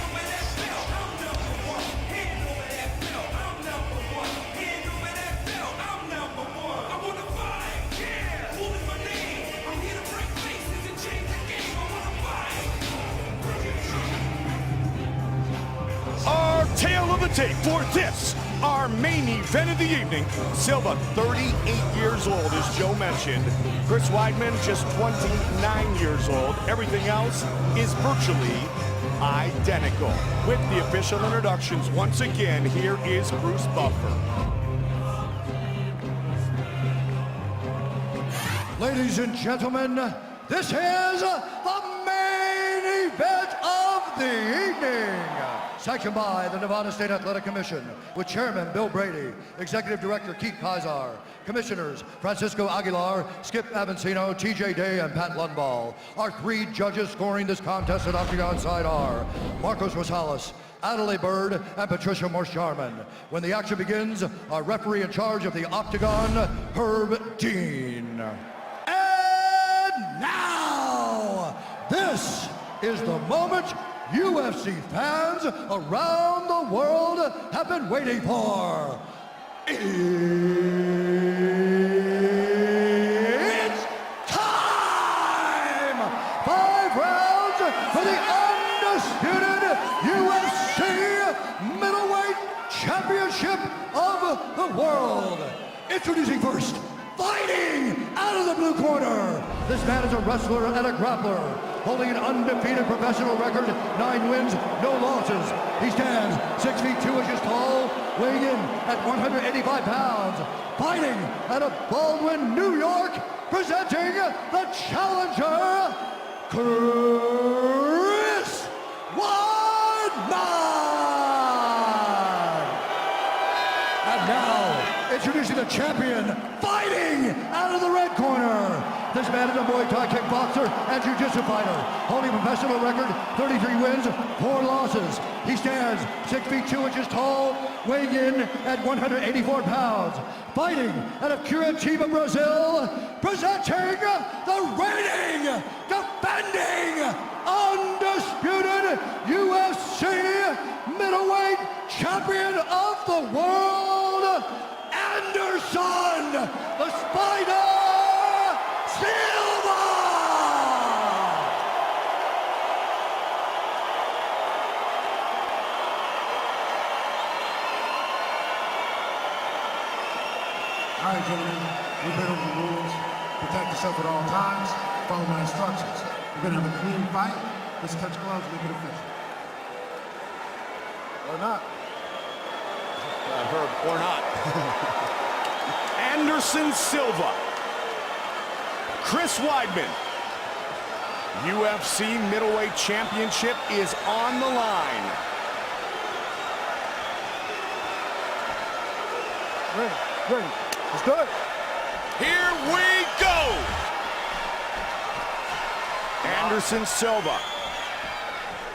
Our tale of the tape for this, our main event of the evening. Silva, 38 years old, as Joe mentioned. Chris Weidman, just 29 years old. Everything else is virtually identical. With the official introductions, once again, here is Bruce Buffer. Ladies and gentlemen, this is the main event of the evening. Sanctioned by the Nevada State Athletic Commission, with Chairman Bill Brady, Executive Director Keith Kazar, Commissioners Francisco Aguilar, Skip Avancino, TJ Day, and Pat Lundball. Our 3 judges scoring this contest at Octagon side are Marcos Rosales, Adelaide Bird, and Patricia Morse-Jarman. When the action begins, our referee in charge of the Octagon, Herb Dean. And now, this is the moment UFC fans around the world have been waiting for. It's time! 5 rounds for the undisputed UFC Middleweight Championship of the world. Introducing first, fighting out of the blue corner. This man is a wrestler and a grappler, holding an undefeated professional record, 9 wins, no losses. He stands 6 feet 2 inches tall, weighing in at 185 pounds. Fighting out of Baldwin, New York, presenting the challenger, Chris Weidman. And now, introducing the champion, fighting out of the red corner. This man is a Muay Thai kickboxer and jiu-jitsu fighter, holding a professional record, 33 wins, 4 losses. He stands 6 feet 2 inches tall, weighing in at 184 pounds. Fighting out of Curitiba, Brazil, presenting the reigning, defending, undisputed UFC middleweight champion of the world, Anderson, the Spider Silva! All right, gentlemen, we've been over the rules. Protect yourself at all times. Follow my instructions. We're gonna have a clean fight. Let's touch gloves, make it official. Or not. Herb, or not. Anderson Silva. Chris Weidman. UFC middleweight championship is on the line. Ready. Let's do it. Here we go. Anderson Silva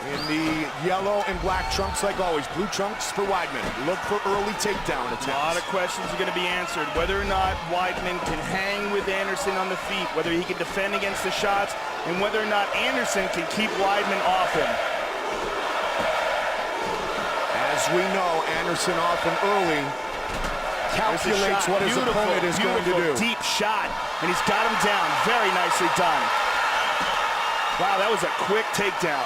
in the yellow and black trunks like always. Blue trunks for Weidman. Look for early takedown attempts. A lot of questions are going to be answered. Whether or not Weidman can hang with Anderson on the feet, whether he can defend against the shots, and whether or not Anderson can keep Weidman off him. As we know, Anderson often early calculates what his opponent is going to do. Deep shot, and he's got him down. Very nicely done. Wow, that was a quick takedown.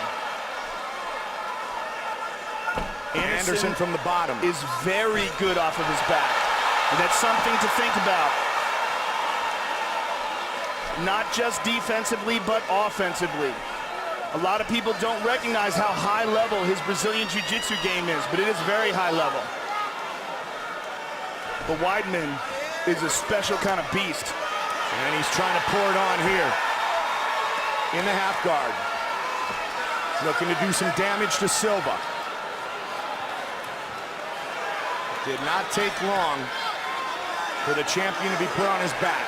Anderson from the bottom is very good off of his back. And that's something to think about. Not just defensively, but offensively. A lot of people don't recognize how high level his Brazilian Jiu-Jitsu game is, but it is very high level. But Weidman is a special kind of beast. And he's trying to pour it on here. In the half guard. Looking to do some damage to Silva. Did not take long for the champion to be put on his back.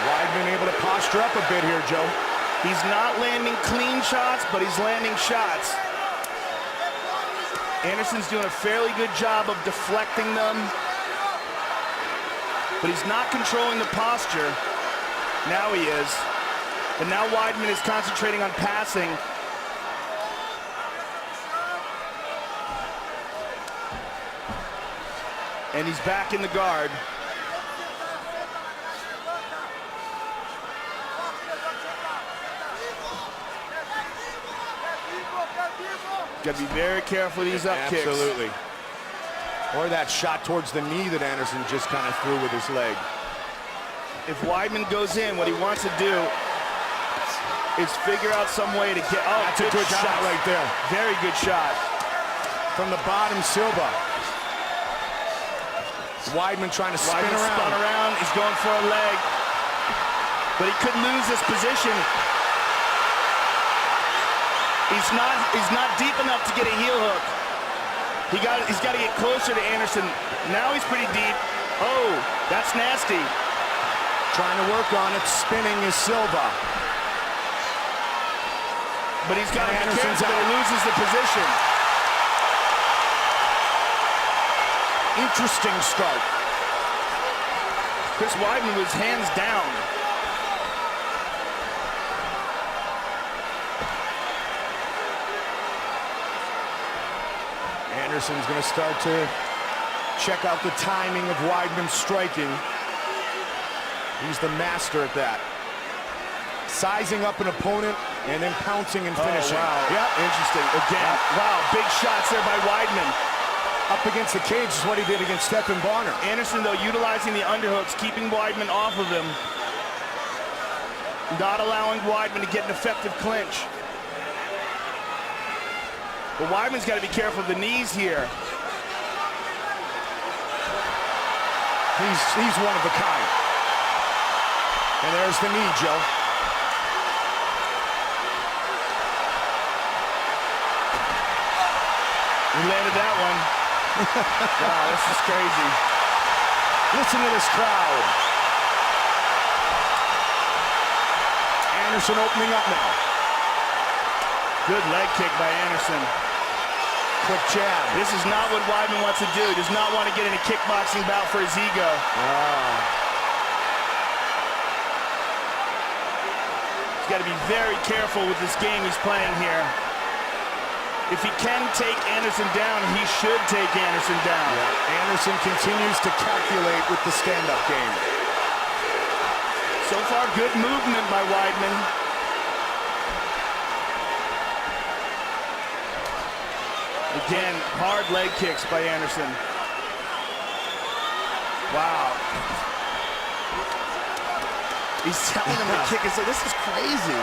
Weidman able to posture up a bit here, Joe. He's not landing clean shots, but he's landing shots. Anderson's doing a fairly good job of deflecting them, but he's not controlling the posture. Now he is. But now Weidman is concentrating on passing. And he's back in the guard. Got to be very careful with these up kicks. Absolutely. Or that shot towards the knee that Anderson just kind of threw with his leg. If Weidman goes in, what he wants to do is figure out some way to get... Oh, that's a good shot right there. Very good shot. From the bottom, Silva. Weidman trying to spin around. Spun around. He's going for a leg. But he could lose this position. He's not deep enough to get a heel hook. He's got to get closer to Anderson. Now he's pretty deep. Oh, that's nasty. Trying to work on it. Spinning is Silva. But he's got to be careful that he loses the position. Interesting start. Chris Weidman was hands down. Anderson's going to start to check out the timing of Weidman's striking. He's the master at that. Sizing up an opponent and then pouncing and finishing. Oh, wow. Yep. Interesting. Again, wow, big shots there by Weidman. Up against the cage is what he did against Stephen Bonner. Anderson, though, utilizing the underhooks, keeping Weidman off of him. Not allowing Weidman to get an effective clinch. But Weidman's got to be careful of the knees here. He's one of a kind. And there's the knee, Joe. He landed that one. Wow, this is crazy. Listen to this crowd. Anderson opening up now. Good leg kick by Anderson. Quick jab. This is not what Weidman wants to do. He does not want to get in a kickboxing bout for his ego. He's got to be very careful with this game he's playing here. If he can take Anderson down, he should take Anderson down. Yeah. Anderson continues to calculate with the stand-up game. So far, good movement by Weidman. Again, hard leg kicks by Anderson. Wow. He's telling him to kick his leg. This is crazy.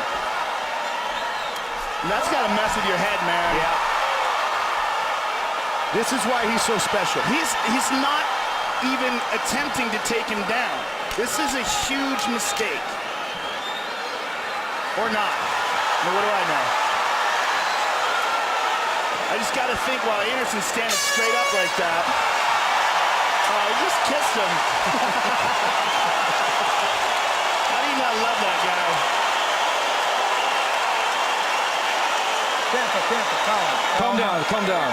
And that's got to mess with your head, man. Yeah. This is why he's so special. He's not even attempting to take him down. This is a huge mistake. Or not. Well, what do I know? I just got to think while Anderson's standing straight up like that. Oh, he just kissed him. How do you not love that guy? Calm down, calm down.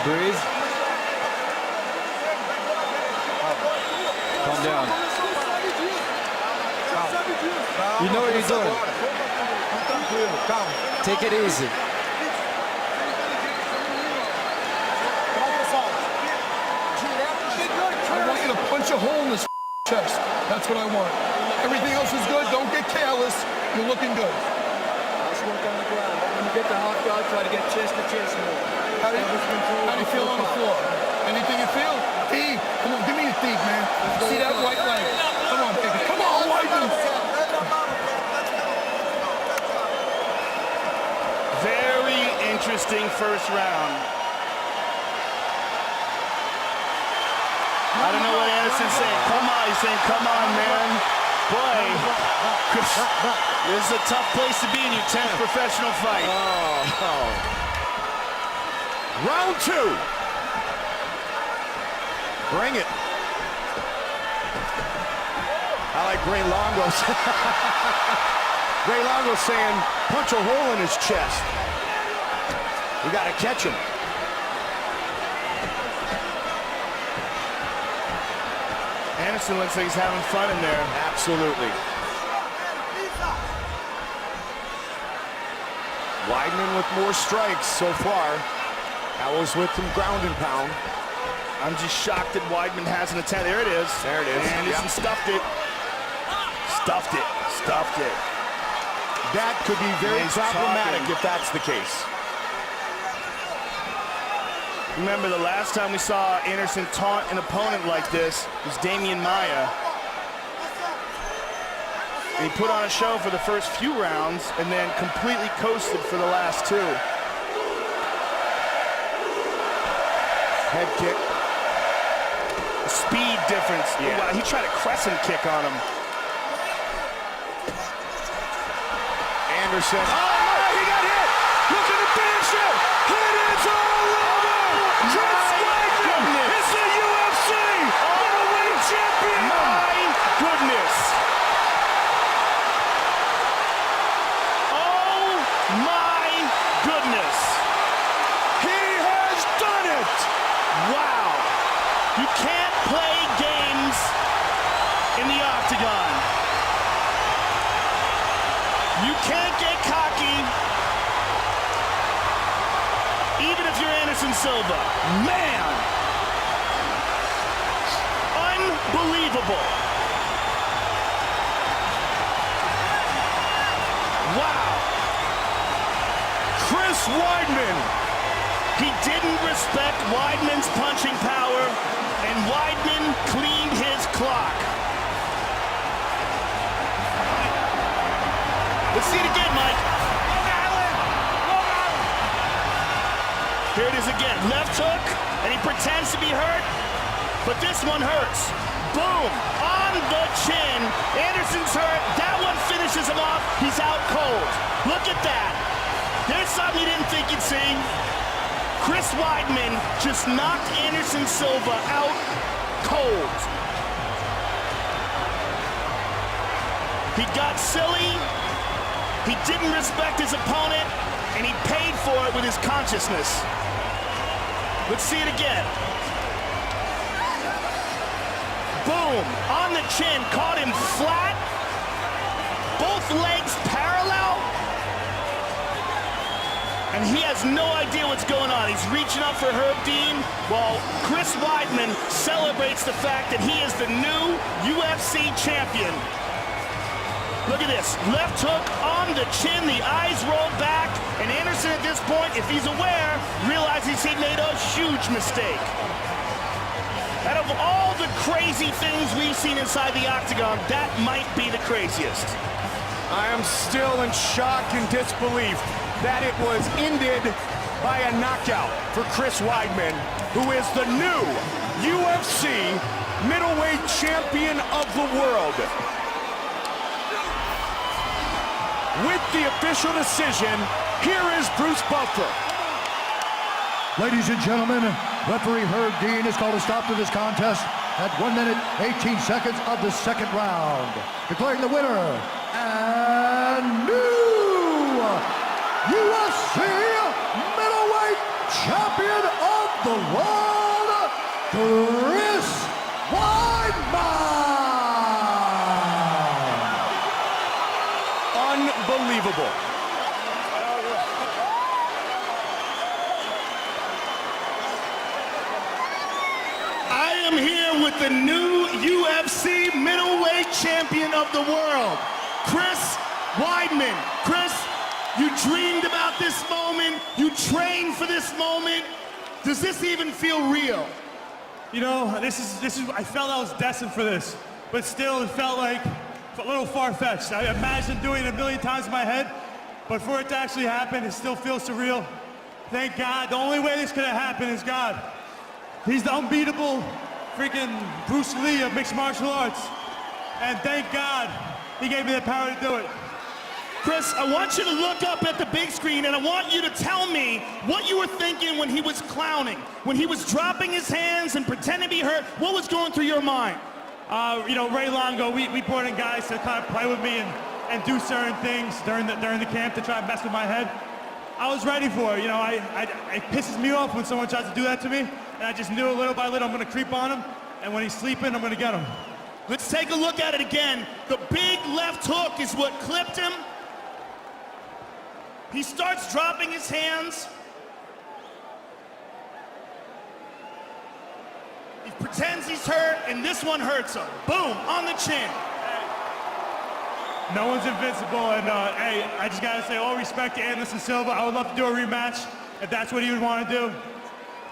Breathe. Calm down. You know what you're doing. Take it easy. I want you to punch a hole in this chest. That's what I want. Everything else is good. Don't get careless. You're looking good. Let's work on the ground. When you get the hot dog, try to get chest to chest more. How do you feel on the floor? Anything you feel? Thief. Come on, give me a thief, man. See that white leg? Come on, baby. Come on, Weidman. Very interesting first round. I don't know what Anderson's saying. Come on, he's saying, come on, man. Boy, this is a tough place to be in your 10th professional fight. Round two. Bring it. I like Ray Longo's. Ray Longo saying, punch a hole in his chest. You got to catch him. Anderson looks like he's having fun in there. Absolutely. Weidman with more strikes so far. Owls with some ground and pound. I'm just shocked that Weidman hasn't attempted. There it is. There it is. Anderson stuffed it. Stuffed it. Stuffed it. That could be very problematic if that's the case. Remember, the last time we saw Anderson taunt an opponent like this was Damian Maia. And he put on a show for the first few rounds and then completely coasted for the last two. Head kick. Speed difference. Yeah. Wow, he tried a crescent kick on him. Anderson. Oh, no, he got hit. Look at the finish it. It is all over. Chris Weidman is the UFC middleweight champion. My goodness. Oh, my goodness. He has done it. Wow. You can't play games in the octagon. You can't get cocky, even if you're Anderson Silva. Man! Unbelievable. Wow. Chris Weidman. He didn't respect Weidman's punching power, and Weidman cleaned his clock. Let's see it again, Mike. Long Island! Long Island! Here it is again. Left hook, and he pretends to be hurt, but this one hurts. Boom! On the chin. Anderson's hurt. That one finishes him off. He's out cold. Look at that. There's something you didn't think you'd see. Chris Weidman just knocked Anderson Silva out cold. He got silly, he didn't respect his opponent, and he paid for it with his consciousness. Let's see it again. Boom, on the chin, caught him flat, both legs parallel, and he has no idea what's going on. He's reaching up for Herb Dean, while Chris Weidman celebrates the fact that he is the new UFC champion. Look at this, left hook on the chin, the eyes rolled back, and Anderson at this point, if he's aware, realizes he made a huge mistake. Out of all the crazy things we've seen inside the octagon, that might be the craziest. I am still in shock and disbelief that it was ended by a knockout for Chris Weidman, who is the new UFC middleweight champion of the world. With the official decision, here is Bruce Buffer. Ladies and gentlemen, referee Herb Dean has called a stop to this contest at 1 minute, 18 seconds of the second round. Declaring the winner and new UFC middleweight champion of the world, Chris Weidman! Unbelievable. I am here with the new UFC middleweight champion of the world, Chris Weidman. Chris, you dreamed about this moment, you trained for this moment. Does this even feel real? You know, this is. I felt I was destined for this, but still it felt like a little far-fetched. I imagined doing it a million times in my head, but for it to actually happen, it still feels surreal. Thank God. The only way this could have happened is God. He's the unbeatable freaking Bruce Lee of mixed martial arts. And thank God he gave me the power to do it. Chris, I want you to look up at the big screen and I want you to tell me what you were thinking when he was clowning, when he was dropping his hands and pretending to be hurt. What was going through your mind? You know, Ray Longo, we brought in guys to kind of play with me and do certain things during the camp to try and mess with my head. I was ready for it. You know, it pisses me off when someone tries to do that to me, and I just knew little by little I'm going to creep on him, and when he's sleeping, I'm going to get him. Let's take a look at it again. The big left hook is what clipped him. He starts dropping his hands. He pretends he's hurt, and this one hurts him. Boom, on the chin. No one's invincible, and hey, I just gotta say all respect to Anderson Silva. I would love to do a rematch if that's what he would want to do.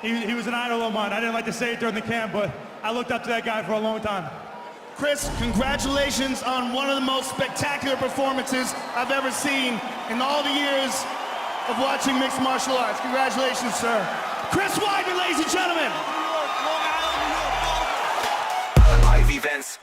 He was an idol of mine. I didn't like to say it during the camp, but I looked up to that guy for a long time. Chris, congratulations on one of the most spectacular performances I've ever seen in all the years of watching mixed martial arts. Congratulations, sir. Chris Weidman, ladies and gentlemen. Live events.